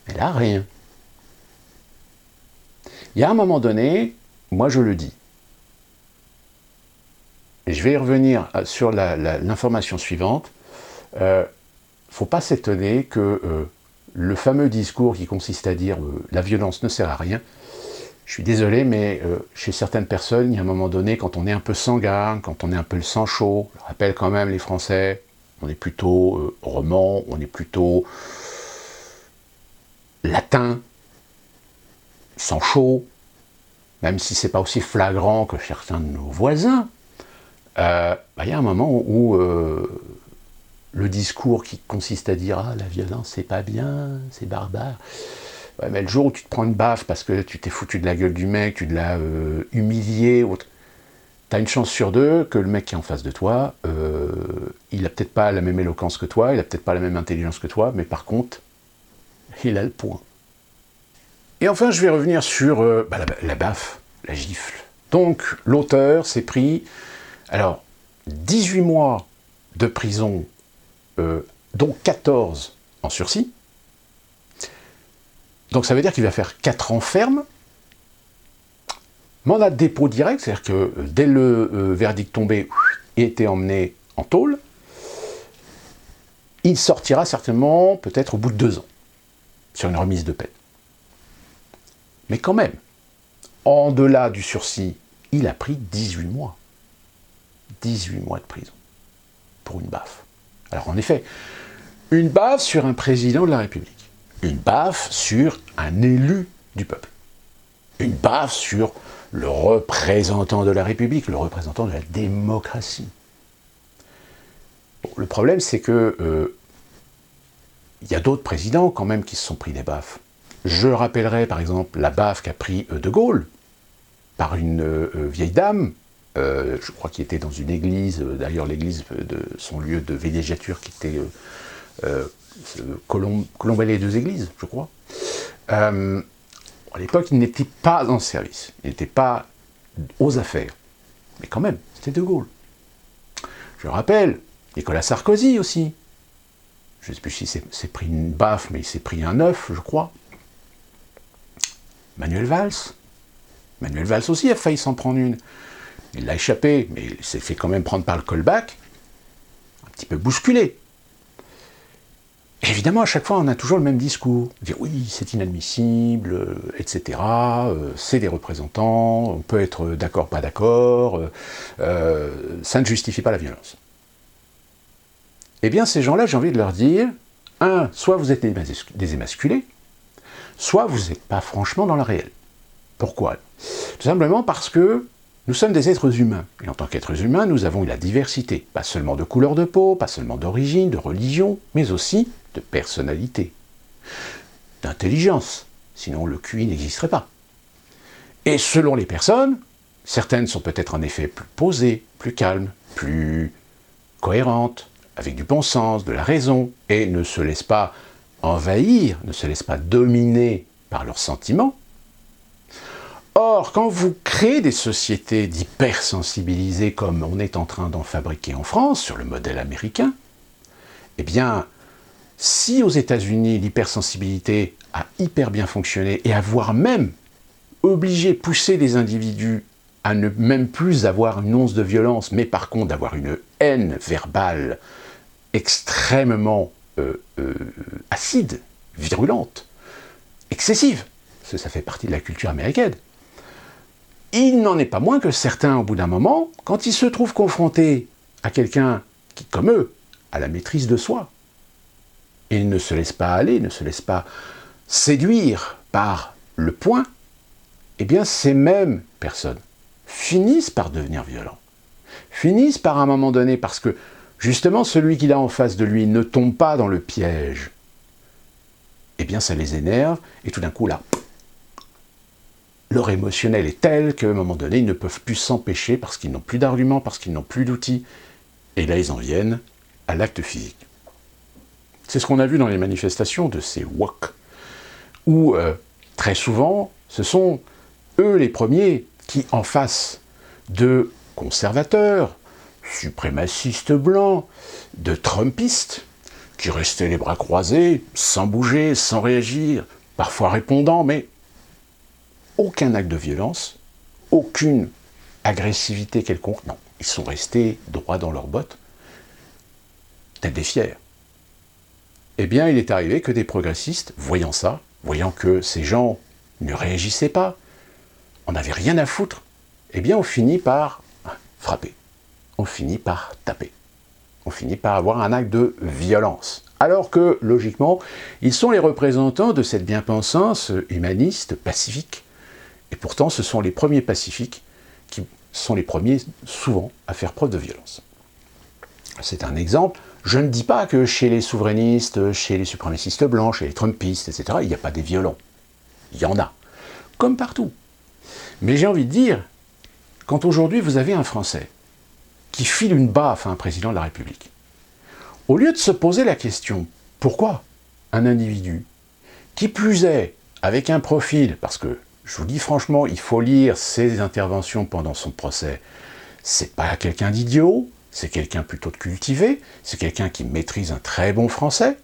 Mais là, rien. Il y a un moment donné, moi je le dis, et je vais y revenir sur l'information suivante, faut pas s'étonner que le fameux discours qui consiste à dire la violence ne sert à rien, je suis désolé, mais chez certaines personnes, il y a un moment donné, quand on est un peu sanguin, quand on est un peu le sang chaud, je rappelle quand même les Français, on est plutôt roman, on est plutôt latin, sang chaud, même si c'est pas aussi flagrant que certains de nos voisins, il y a un moment où le discours qui consiste à dire « Ah, la violence, c'est pas bien, c'est barbare », ouais, mais le jour où tu te prends une baffe parce que tu t'es foutu de la gueule du mec, tu l'as humilié, t'as une chance sur deux que le mec qui est en face de toi, il a peut-être pas la même éloquence que toi, il a peut-être pas la même intelligence que toi, mais par contre, il a le point. Et enfin, je vais revenir sur la baffe, la gifle. Donc, l'auteur s'est pris, alors, 18 mois de prison, dont 14 en sursis. Donc ça veut dire qu'il va faire 4 ans ferme. Mandat de dépôt direct, c'est-à-dire que dès le verdict tombé, il était emmené en tôle. Il sortira certainement, peut-être au bout de 2 ans, sur une remise de peine. Mais quand même, en delà du sursis, il a pris 18 mois. 18 mois de prison pour une baffe. Alors en effet, une baffe sur un président de la République, une baffe sur un élu du peuple, une baffe sur le représentant de la République, le représentant de la démocratie. Bon, le problème, c'est que il y a d'autres présidents quand même qui se sont pris des baffes. Je rappellerai par exemple la baffe qu'a pris De Gaulle par une vieille dame, je crois qu'il était dans une église, d'ailleurs l'église de son lieu de villégiature qui était colombait les 2 églises, je crois. À l'époque, il n'était pas en service, il n'était pas aux affaires. Mais quand même, c'était De Gaulle. Je rappelle, Nicolas Sarkozy aussi. Je ne sais plus s'il s'est pris une baffe, mais il s'est pris un œuf, je crois. Manuel Valls. Manuel Valls aussi a failli s'en prendre une. Il l'a échappé, mais il s'est fait quand même prendre par le callback, un petit peu bousculé. Et évidemment, à chaque fois, on a toujours le même discours. Dire oui, c'est inadmissible, etc. C'est des représentants, on peut être d'accord, pas d'accord, ça ne justifie pas la violence. Eh bien, ces gens-là, j'ai envie de leur dire, soit vous êtes des émasculés, soit vous n'êtes pas franchement dans le réel. Pourquoi? Tout simplement parce que nous sommes des êtres humains. Et en tant qu'êtres humains, nous avons la diversité. Pas seulement de couleur de peau, pas seulement d'origine, de religion, mais aussi de personnalité, d'intelligence. Sinon, le QI n'existerait pas. Et selon les personnes, certaines sont peut-être en effet plus posées, plus calmes, plus cohérentes, avec du bon sens, de la raison, et ne se laissent pas envahir, ne se laissent pas dominer par leurs sentiments. Or, quand vous créez des sociétés d'hypersensibilisés comme on est en train d'en fabriquer en France, sur le modèle américain, eh bien, si aux États-Unis l'hypersensibilité a hyper bien fonctionné et à voire même pousser des individus à ne même plus avoir une once de violence, mais par contre d'avoir une haine verbale extrêmement acide, virulente, excessive, parce que ça fait partie de la culture américaine, il n'en est pas moins que certains, au bout d'un moment, quand ils se trouvent confrontés à quelqu'un qui, comme eux, a la maîtrise de soi, et ne se laisse pas aller, ne se laisse pas séduire par le point, eh bien ces mêmes personnes finissent par devenir violents. Finissent par, à un moment donné, parce que justement celui qu'il a en face de lui ne tombe pas dans le piège, eh bien ça les énerve, et tout d'un coup là, leur émotionnel est tel qu'à un moment donné, ils ne peuvent plus s'empêcher parce qu'ils n'ont plus d'arguments, parce qu'ils n'ont plus d'outils, et là ils en viennent à l'acte physique. C'est ce qu'on a vu dans les manifestations de ces woke, où très souvent, ce sont eux les premiers qui, en face de conservateurs, suprémacistes blancs, de trumpistes, qui restaient les bras croisés, sans bouger, sans réagir, parfois répondant, mais aucun acte de violence, aucune agressivité quelconque, non. Ils sont restés droits dans leurs bottes, tels des fiers. Eh bien, il est arrivé que des progressistes, voyant ça, voyant que ces gens ne réagissaient pas, on n'avait rien à foutre, eh bien, on finit par frapper, on finit par taper, on finit par avoir un acte de violence. Alors que, logiquement, ils sont les représentants de cette bien-pensance humaniste, pacifique, et pourtant, ce sont les premiers pacifiques qui sont les premiers, souvent, à faire preuve de violence. C'est un exemple. Je ne dis pas que chez les souverainistes, chez les suprémacistes blancs, chez les trumpistes, etc., il n'y a pas des violents. Il y en a. Comme partout. Mais j'ai envie de dire, quand aujourd'hui vous avez un Français qui file une baffe à un président de la République, au lieu de se poser la question, pourquoi un individu, qui plus est, avec un profil, parce que je vous dis franchement, il faut lire ses interventions pendant son procès, c'est pas quelqu'un d'idiot, c'est quelqu'un plutôt de cultivé, c'est quelqu'un qui maîtrise un très bon français,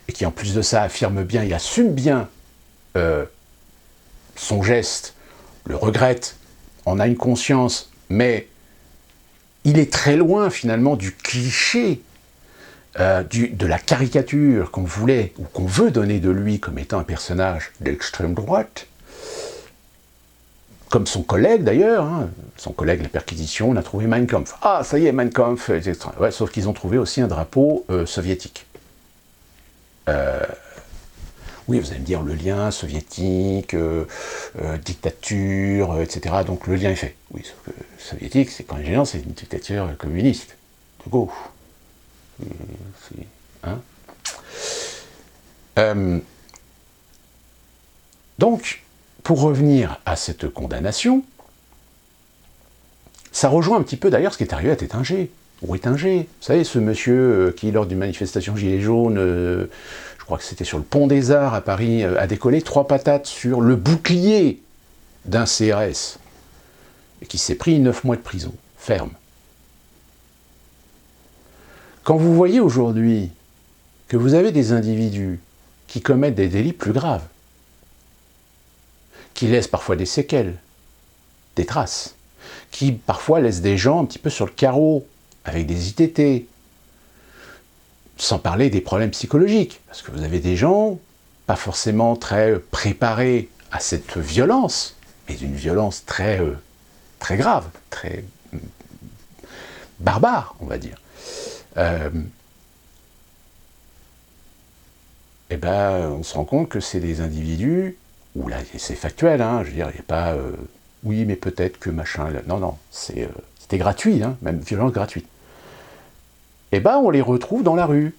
et qui en plus de ça affirme bien et assume bien son geste, le regrette, en a une conscience, mais il est très loin finalement du cliché, de la caricature qu'on voulait ou qu'on veut donner de lui comme étant un personnage d'extrême droite, comme son collègue d'ailleurs, hein, son collègue la perquisition, on a trouvé Mein Kampf. Ah, ça y est, Mein Kampf, etc. Ouais, sauf qu'ils ont trouvé aussi un drapeau soviétique. Oui, vous allez me dire le lien soviétique, dictature, etc. Donc le lien est fait. Oui, sauf que soviétique, c'est quand même c'est une dictature communiste, de gauche. Hein donc, pour revenir à cette condamnation, ça rejoint un petit peu d'ailleurs ce qui est arrivé à Tétinger, ou Étinger. Vous savez, ce monsieur qui, lors d'une manifestation Gilets jaunes, je crois que c'était sur le pont des Arts à Paris, a décollé 3 patates sur le bouclier d'un CRS, et qui s'est pris 9 mois de prison, ferme. Quand vous voyez aujourd'hui que vous avez des individus qui commettent des délits plus graves, qui laissent parfois des séquelles, des traces, qui parfois laissent des gens un petit peu sur le carreau, avec des ITT, sans parler des problèmes psychologiques, parce que vous avez des gens pas forcément très préparés à cette violence, mais d'une violence très, très grave, très barbare, on va dire. eh ben, on se rend compte que c'est des individus, où là, c'est factuel, hein, je veux dire, il n'y a pas, oui, mais peut-être que machin, là. Non, non, c'était gratuit, hein, même violence gratuite. Eh ben, on les retrouve dans la rue,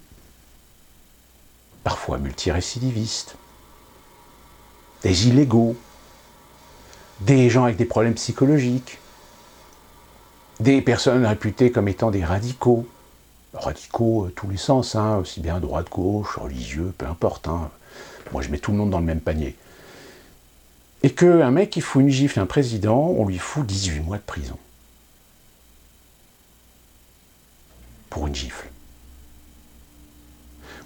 parfois multirécidivistes, des illégaux, des gens avec des problèmes psychologiques, des personnes réputées comme étant des radicaux, tous les sens, hein, aussi bien droite, gauche, religieux, peu importe, hein. Moi je mets tout le monde dans le même panier. Et qu'un mec qui fout une gifle à un président, on lui fout 18 mois de prison. Pour une gifle.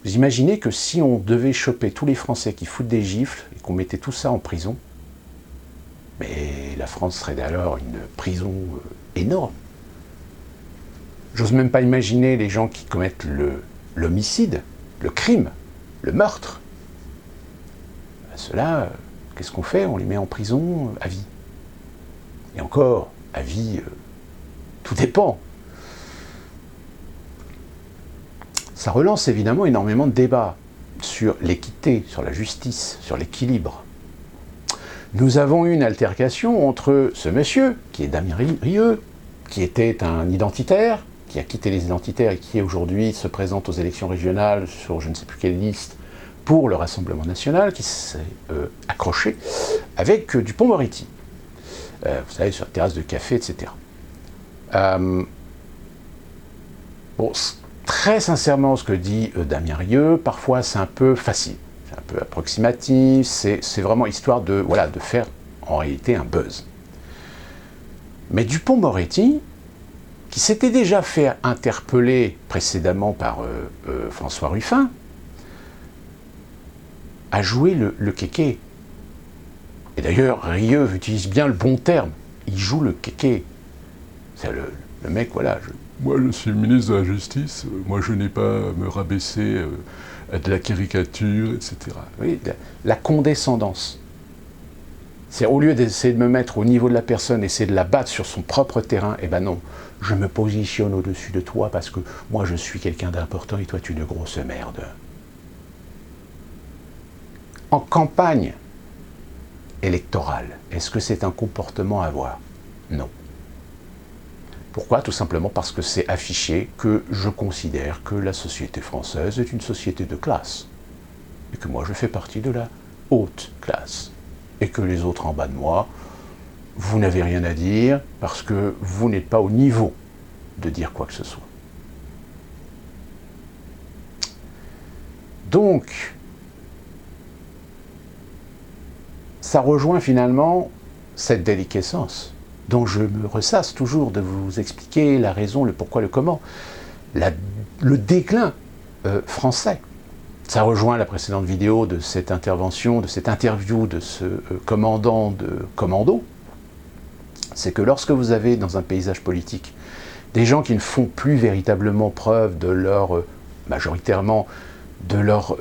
Vous imaginez que si on devait choper tous les Français qui foutent des gifles et qu'on mettait tout ça en prison, mais la France serait alors une prison énorme. J'ose même pas imaginer les gens qui commettent l'homicide, le crime, le meurtre. Ben, ceux-là, qu'est-ce qu'on fait? On les met en prison à vie. Et encore, à vie, tout dépend. Ça relance évidemment énormément de débats sur l'équité, sur la justice, sur l'équilibre. Nous avons eu une altercation entre ce monsieur, qui est Damien Rieu, qui était un identitaire, qui a quitté les identitaires et qui aujourd'hui se présente aux élections régionales sur je ne sais plus quelle liste pour le Rassemblement national, qui s'est accroché avec Dupond-Moretti. Vous savez, sur la terrasse de café, etc. Bon, très sincèrement, ce que dit Damien Rieu, parfois c'est un peu facile, c'est un peu approximatif, c'est vraiment histoire de faire en réalité un buzz. Mais Dupond-Moretti, qui s'était déjà fait interpeller précédemment par François Ruffin, a joué le kéké. Et d'ailleurs, Rieu utilise bien le bon terme, il joue le kéké. C'est le mec, voilà, moi, je suis ministre de la Justice, moi, je n'ai pas à me rabaisser à de la caricature, etc. Oui, la condescendance. C'est au lieu d'essayer de me mettre au niveau de la personne, essayer de la battre sur son propre terrain, eh ben non, je me positionne au-dessus de toi parce que moi, je suis quelqu'un d'important et toi, tu es une grosse merde. En campagne électorale, est-ce que c'est un comportement à avoir? Non. Pourquoi? Tout simplement parce que c'est affiché que je considère que la société française est une société de classe. Et que moi, je fais partie de la haute classe. Et que les autres en bas de moi, vous n'avez rien à dire parce que vous n'êtes pas au niveau de dire quoi que ce soit. Donc, ça rejoint finalement cette déliquescence dont je me ressasse toujours de vous expliquer la raison, le pourquoi, le comment. Le déclin français. Ça rejoint la précédente vidéo de cette intervention, de cette interview de ce commandant de commando. C'est que lorsque vous avez dans un paysage politique des gens qui ne font plus véritablement preuve de leur, majoritairement, de leur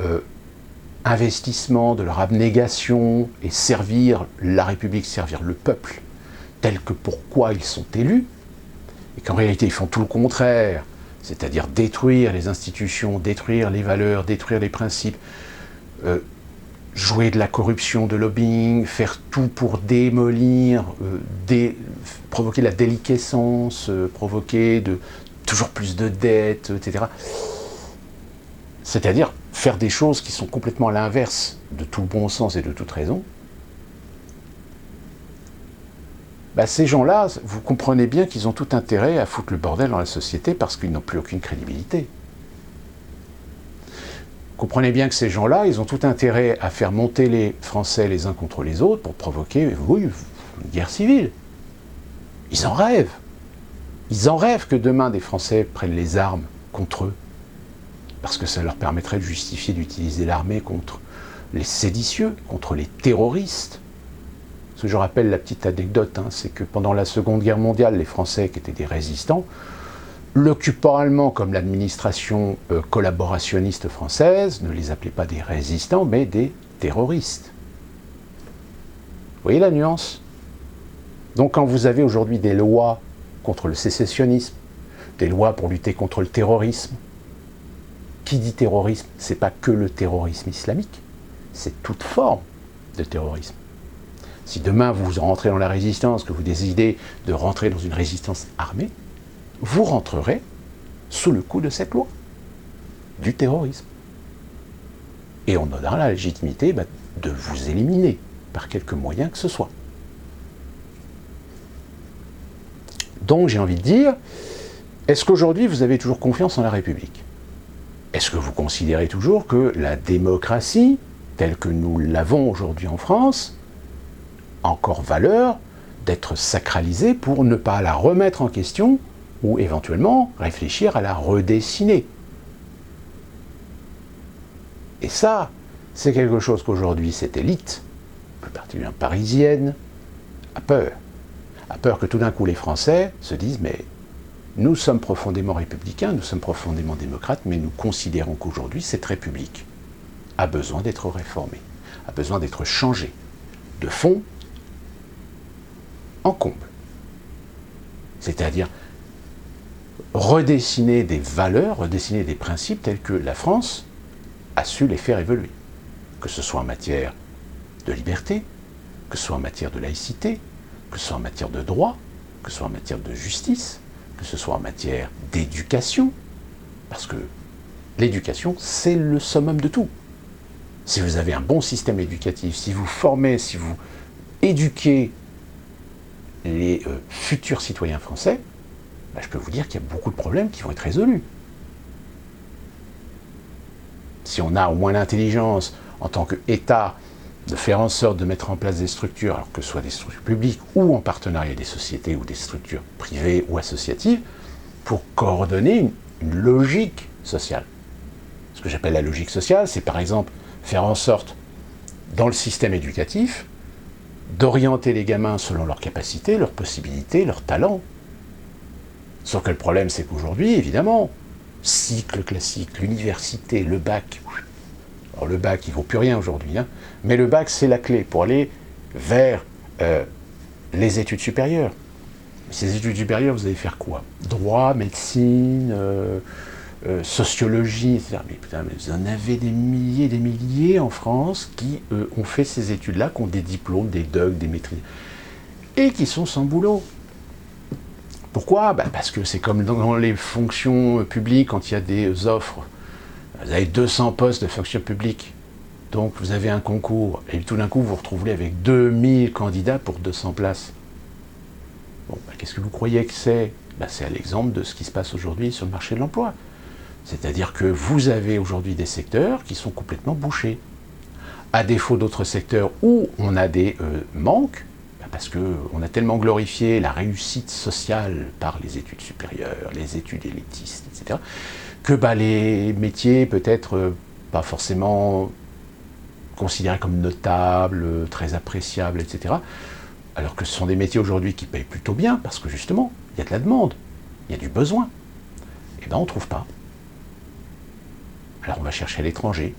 investissement, de leur abnégation et servir la République, servir le peuple, tel que pourquoi ils sont élus, et qu'en réalité ils font tout le contraire, c'est-à-dire détruire les institutions, détruire les valeurs, détruire les principes, jouer de la corruption, de lobbying, faire tout pour démolir, provoquer la déliquescence, provoquer toujours plus de dettes, etc. C'est-à-dire faire des choses qui sont complètement à l'inverse de tout bon sens et de toute raison. Bah, ces gens-là, vous comprenez bien qu'ils ont tout intérêt à foutre le bordel dans la société parce qu'ils n'ont plus aucune crédibilité. Vous comprenez bien que ces gens-là, ils ont tout intérêt à faire monter les Français les uns contre les autres pour provoquer, oui, une guerre civile. Ils en rêvent. Ils en rêvent que demain des Français prennent les armes contre eux. Parce que ça leur permettrait de justifier d'utiliser l'armée contre les séditieux, contre les terroristes. Parce que je rappelle la petite anecdote, hein, c'est que pendant la Seconde Guerre mondiale, les Français qui étaient des résistants, l'occupant allemand comme l'administration collaborationniste française ne les appelait pas des résistants, mais des terroristes. Vous voyez la nuance? Donc quand vous avez aujourd'hui des lois contre le sécessionnisme, des lois pour lutter contre le terrorisme, qui dit terrorisme, c'est pas que le terrorisme islamique, c'est toute forme de terrorisme. Si demain vous rentrez dans la résistance, que vous décidez de rentrer dans une résistance armée, vous rentrerez sous le coup de cette loi, du terrorisme. Et on aura la légitimité de vous éliminer par quelque moyen que ce soit. Donc j'ai envie de dire, est-ce qu'aujourd'hui vous avez toujours confiance en la République? Est-ce que vous considérez toujours que la démocratie, telle que nous l'avons aujourd'hui en France, a encore valeur d'être sacralisée pour ne pas la remettre en question ou éventuellement réfléchir à la redessiner? Et ça, c'est quelque chose qu'aujourd'hui cette élite, plus particulièrement parisienne, a peur. A peur que tout d'un coup les Français se disent « mais nous sommes profondément républicains, nous sommes profondément démocrates, mais nous considérons qu'aujourd'hui cette République a besoin d'être réformée, a besoin d'être changée de fond en comble. » C'est-à-dire redessiner des valeurs, redessiner des principes tels que la France a su les faire évoluer. Que ce soit en matière de liberté, que ce soit en matière de laïcité, que ce soit en matière de droit, que ce soit en matière de justice, que ce soit en matière d'éducation, parce que l'éducation, c'est le summum de tout. Si vous avez un bon système éducatif, si vous formez, si vous éduquez les futurs citoyens français, je peux vous dire qu'il y a beaucoup de problèmes qui vont être résolus. Si on a au moins l'intelligence, en tant qu'État, de faire en sorte de mettre en place des structures, alors que ce soit des structures publiques ou en partenariat avec des sociétés ou des structures privées ou associatives, pour coordonner une logique sociale. Ce que j'appelle la logique sociale, c'est par exemple faire en sorte, dans le système éducatif, d'orienter les gamins selon leurs capacités, leurs possibilités, leurs talents. Sauf que le problème, c'est qu'aujourd'hui, évidemment, cycle classique, l'université, le bac. Alors le bac, il ne vaut plus rien aujourd'hui, hein, mais le bac, c'est la clé pour aller vers les études supérieures. Ces études supérieures, vous allez faire quoi? Droit, médecine, sociologie, etc. Mais putain, mais vous en avez des milliers en France qui ont fait ces études-là, qui ont des diplômes, des DUG, des maîtrises, et qui sont sans boulot. Pourquoi? Parce que c'est comme dans les fonctions publiques, quand il y a des offres. Vous avez 200 postes de fonction publique, donc vous avez un concours, et tout d'un coup vous vous retrouvez avec 2000 candidats pour 200 places. Bon, qu'est-ce que vous croyez que c'est? C'est à l'exemple de ce qui se passe aujourd'hui sur le marché de l'emploi. C'est-à-dire que vous avez aujourd'hui des secteurs qui sont complètement bouchés. À défaut d'autres secteurs où on a des manques, parce qu'on a tellement glorifié la réussite sociale par les études supérieures, les études élitistes, etc., que les métiers peut-être pas forcément considérés comme notables, très appréciables, etc., alors que ce sont des métiers aujourd'hui qui payent plutôt bien, parce que justement, il y a de la demande, il y a du besoin. Et on ne trouve pas. Alors on va chercher à l'étranger.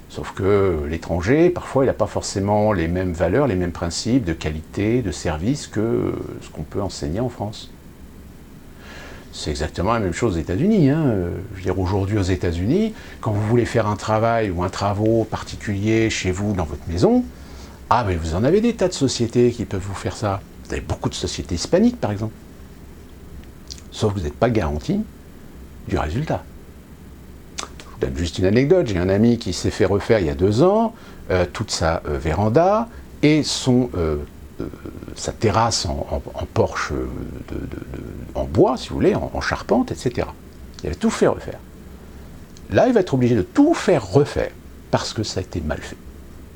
Sauf que l'étranger, parfois, il n'a pas forcément les mêmes valeurs, les mêmes principes de qualité, de service que ce qu'on peut enseigner en France. C'est exactement la même chose aux États-Unis. Hein. Je veux dire, aujourd'hui aux États-Unis, quand vous voulez faire un travail ou un travaux particulier chez vous, dans votre maison, mais vous en avez des tas de sociétés qui peuvent vous faire ça. Vous avez beaucoup de sociétés hispaniques, par exemple. Sauf que vous n'êtes pas garanti du résultat. Je vous donne juste une anecdote. J'ai un ami qui s'est fait refaire il y a 2 ans toute sa véranda et sa terrasse en porche en bois, si vous voulez, en charpente, etc. Il avait tout fait refaire. Là, il va être obligé de tout faire refaire parce que ça a été mal fait.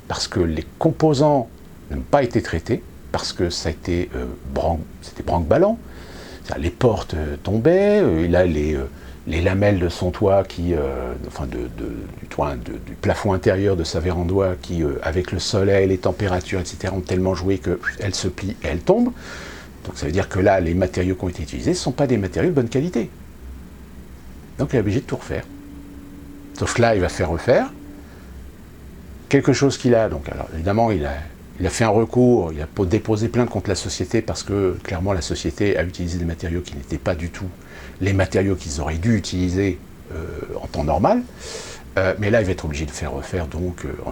Parce que les composants n'ont pas été traités, parce que ça a été c'était branque-ballant. Les portes tombaient, il a les lamelles de son toit, du plafond intérieur de sa véranda qui, avec le soleil, les températures, etc., ont tellement joué qu'elle se plie et elle tombe. Donc ça veut dire que là, les matériaux qui ont été utilisés ne sont pas des matériaux de bonne qualité. Donc il est obligé de tout refaire. Sauf que là, il va faire refaire quelque chose qu'il a. Donc alors évidemment, il a fait un recours, il a déposé plainte contre la société parce que clairement la société a utilisé des matériaux qui n'étaient pas du tout les matériaux qu'ils auraient dû utiliser en temps normal. Mais là, il va être obligé de faire en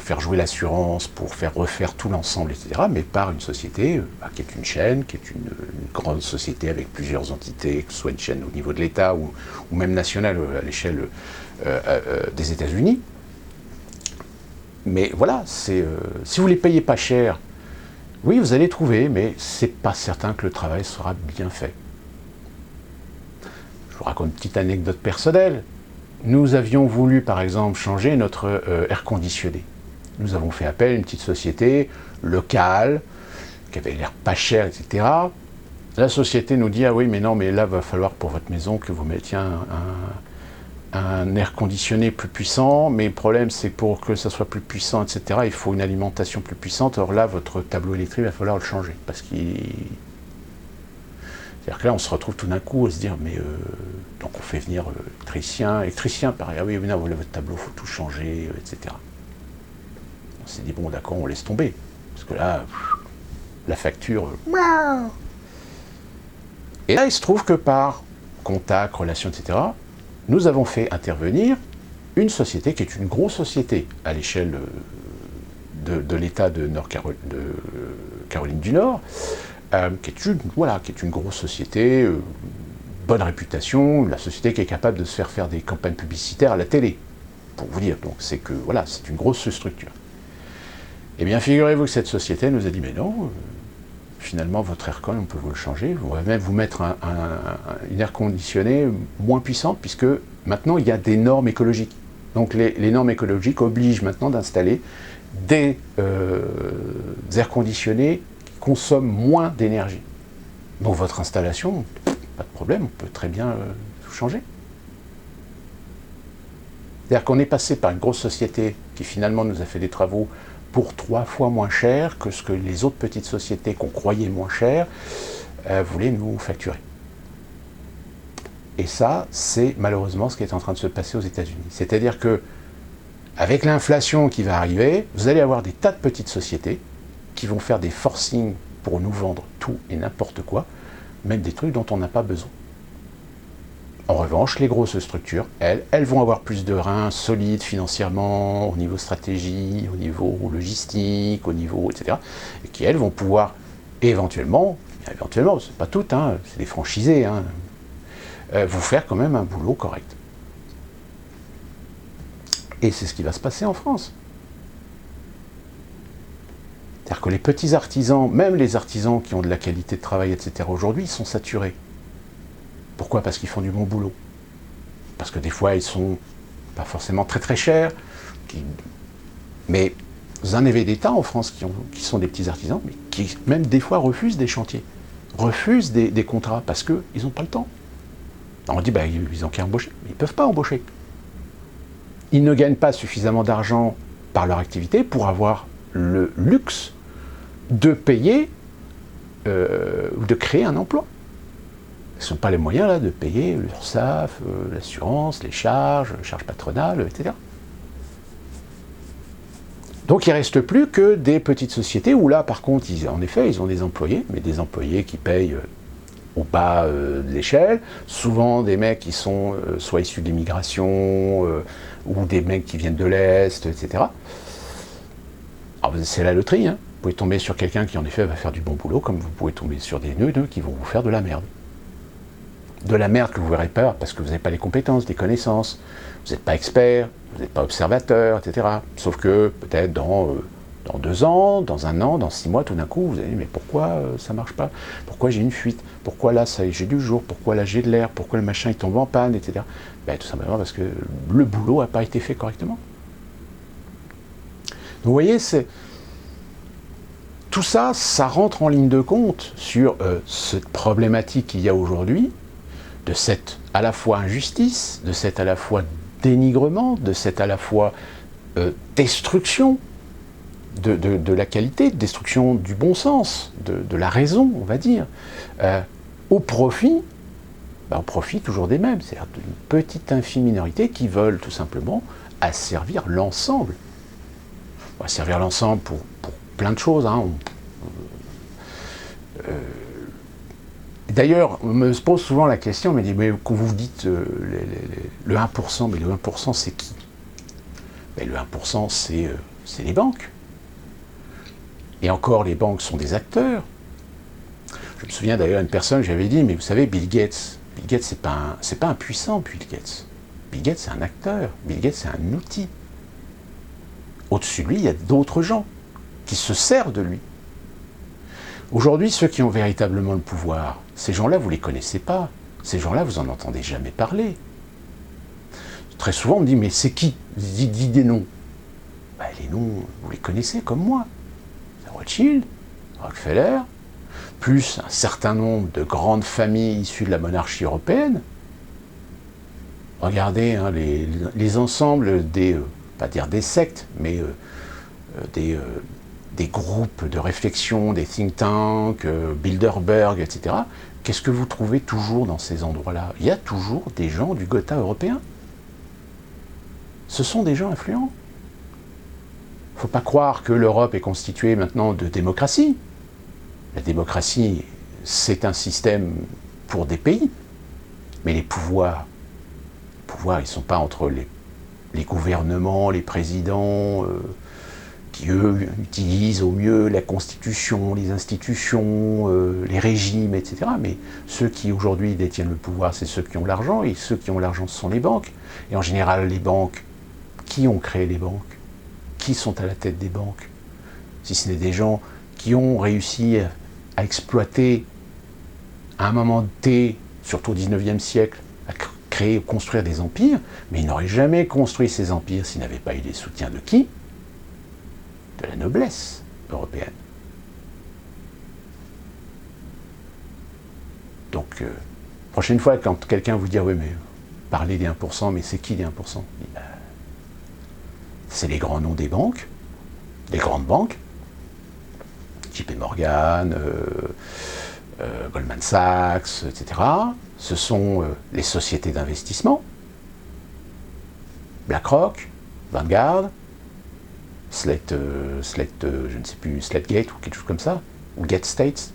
faire jouer l'assurance pour faire refaire tout l'ensemble, etc. Mais par une société qui est une chaîne, qui est une grande société avec plusieurs entités, que ce soit une chaîne au niveau de l'État ou même nationale à l'échelle des États-Unis. Mais voilà, si vous ne les payez pas cher, oui, vous allez trouver, mais c'est pas certain que le travail sera bien fait. Je vous raconte une petite anecdote personnelle. Nous avions voulu, par exemple, changer notre air conditionné. Nous avons fait appel à une petite société locale, qui avait l'air pas cher, etc. La société nous dit « Ah oui, mais non, mais là, il va falloir pour votre maison que vous mettiez un air conditionné plus puissant, mais le problème, c'est pour que ça soit plus puissant, etc., il faut une alimentation plus puissante. Or là, votre tableau électrique, il va falloir le changer, parce qu'il... » C'est-à-dire que là, on se retrouve tout d'un coup à se dire, mais donc on fait venir électricien, pareil, ah oui, non, voilà, votre tableau, il faut tout changer, etc. On s'est dit, bon, d'accord, on laisse tomber. Parce que là, la facture... Et là, il se trouve que par contact, relation, etc., nous avons fait intervenir une société qui est une grosse société à l'échelle de l'État de Caroline du Nord, qui est une grosse société, bonne réputation, la société qui est capable de se faire des campagnes publicitaires à la télé, pour vous dire. Donc c'est que, voilà, c'est une grosse structure. Eh bien, figurez-vous que cette société nous a dit, mais non, finalement, votre aircon, on peut vous le changer, on va même vous mettre une air conditionnée moins puissante, puisque maintenant, il y a des normes écologiques. Donc les normes écologiques obligent maintenant d'installer des air conditionnés consomme moins d'énergie. Donc votre installation, pas de problème, on peut très bien tout changer. C'est-à-dire qu'on est passé par une grosse société qui finalement nous a fait des travaux pour 3 fois moins cher que ce que les autres petites sociétés qu'on croyait moins cher voulaient nous facturer. Et ça, c'est malheureusement ce qui est en train de se passer aux États-Unis. C'est-à-dire que, avec l'inflation qui va arriver, vous allez avoir des tas de petites sociétés qui vont faire des forcings pour nous vendre tout et n'importe quoi, même des trucs dont on n'a pas besoin. En revanche, les grosses structures, elles vont avoir plus de reins solides financièrement, au niveau stratégie, au niveau logistique, au niveau, etc. Et qui, elles, vont pouvoir éventuellement, c'est pas toutes, hein, c'est des franchisés, hein, vous faire quand même un boulot correct. Et c'est ce qui va se passer en France. C'est-à-dire que les petits artisans, même les artisans qui ont de la qualité de travail, etc., aujourd'hui, ils sont saturés. Pourquoi? Parce qu'ils font du bon boulot. Parce que des fois, ils sont pas forcément très très chers. Mais vous en avez des tas en France qui sont des petits artisans, mais qui même des fois refusent des chantiers, refusent des contrats, parce qu'ils n'ont pas le temps. Alors on dit, ils ont qu'à embaucher. Mais ils ne peuvent pas embaucher. Ils ne gagnent pas suffisamment d'argent par leur activité pour avoir le luxe de payer ou de créer un emploi. Ils n'ont pas les moyens là, de payer l'URSSAF, l'assurance, les charges patronales, etc. Donc il ne reste plus que des petites sociétés où là, par contre, en effet, ils ont des employés, mais des employés qui payent au bas de l'échelle, souvent des mecs qui sont soit issus de l'immigration, ou des mecs qui viennent de l'Est, etc. Alors c'est la loterie, hein. Vous pouvez tomber sur quelqu'un qui en effet va faire du bon boulot, comme vous pouvez tomber sur des nœuds qui vont vous faire de la merde. De la merde que vous ne verrez pas parce que vous n'avez pas les compétences, les connaissances, vous n'êtes pas expert, vous n'êtes pas observateur, etc. Sauf que peut-être dans 2 ans, dans 1 an, dans 6 mois, tout d'un coup, vous allez dire mais pourquoi ça ne marche pas? Pourquoi j'ai une fuite? Pourquoi là j'ai du jour? Pourquoi là j'ai de l'air? Pourquoi le machin il tombe en panne, etc. Tout simplement parce que le boulot n'a pas été fait correctement. Donc vous voyez, tout ça, ça rentre en ligne de compte sur cette problématique qu'il y a aujourd'hui, de cette à la fois injustice, de cette à la fois dénigrement, de cette à la fois destruction de la qualité, destruction du bon sens, de la raison, on va dire, au profit toujours des mêmes, c'est-à-dire d'une petite infime minorité qui veulent tout simplement asservir l'ensemble. On va servir l'ensemble pour plein de choses, hein. D'ailleurs, on me pose souvent la question, on me dit, mais quand vous dites le 1%, mais le 1% c'est qui? Ben, le 1% c'est les banques. Et encore, les banques sont des acteurs. Je me souviens d'ailleurs d'une personne, j'avais dit, mais vous savez, Bill Gates, c'est pas un puissant, Bill Gates. Bill Gates, c'est un acteur. Bill Gates, c'est un outil. Au-dessus de lui, il y a d'autres gens qui se servent de lui. Aujourd'hui, ceux qui ont véritablement le pouvoir, ces gens-là, vous ne les connaissez pas. Ces gens-là, vous n'en entendez jamais parler. Très souvent, on me dit, mais c'est qui? Dis des noms. Ben, les noms, vous les connaissez comme moi. Rothschild, Rockefeller, plus un certain nombre de grandes familles issues de la monarchie européenne. Regardez hein, les ensembles des, pas dire des sectes, mais des groupes de réflexion, des think tanks, Bilderberg, etc. Qu'est-ce que vous trouvez toujours dans ces endroits-là? Il y a toujours des gens du Gotha européen. Ce sont des gens influents. Il ne faut pas croire que l'Europe est constituée maintenant de démocratie. La démocratie, c'est un système pour des pays. Mais les pouvoirs ils ne sont pas entre les gouvernements, les présidents, qui eux utilisent au mieux la Constitution, les institutions, les régimes, etc. Mais ceux qui aujourd'hui détiennent le pouvoir, c'est ceux qui ont l'argent, et ceux qui ont l'argent, ce sont les banques. Et en général, les banques, qui ont créé les banques? Qui sont à la tête des banques? Si ce n'est des gens qui ont réussi à exploiter, à un moment T, surtout au XIXe siècle, à créer, construire des empires, mais ils n'auraient jamais construit ces empires s'ils n'avaient pas eu les soutiens de qui? De la noblesse européenne. Donc, prochaine fois, quand quelqu'un vous dit « oui, mais parlez des 1%, mais c'est qui les 1%? » C'est les grands noms des banques, des grandes banques, JP Morgan, Goldman Sachs, etc. Ce sont les sociétés d'investissement, BlackRock, Vanguard, Slate, je ne sais plus, Slategate ou quelque chose comme ça, ou Get States.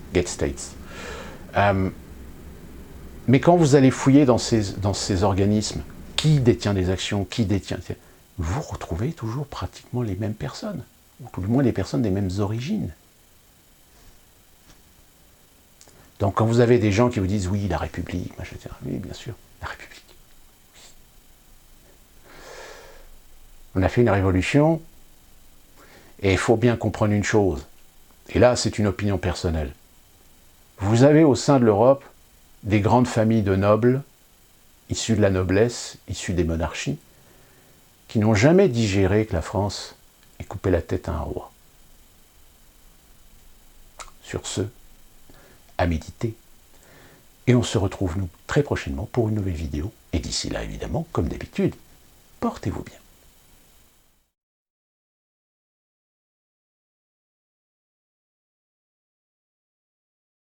Mais quand vous allez fouiller dans ces organismes, qui détient des actions, qui détient... vous retrouvez toujours pratiquement les mêmes personnes, ou tout du moins les personnes des mêmes origines. Donc quand vous avez des gens qui vous disent « oui, la République », oui, bien sûr, la République. On a fait une révolution, et il faut bien comprendre une chose, et là c'est une opinion personnelle. Vous avez au sein de l'Europe des grandes familles de nobles, issus de la noblesse, issus des monarchies, qui n'ont jamais digéré que la France ait coupé la tête à un roi. Sur ce, à méditer. Et on se retrouve, nous, très prochainement pour une nouvelle vidéo. Et d'ici là, évidemment, comme d'habitude, portez-vous bien.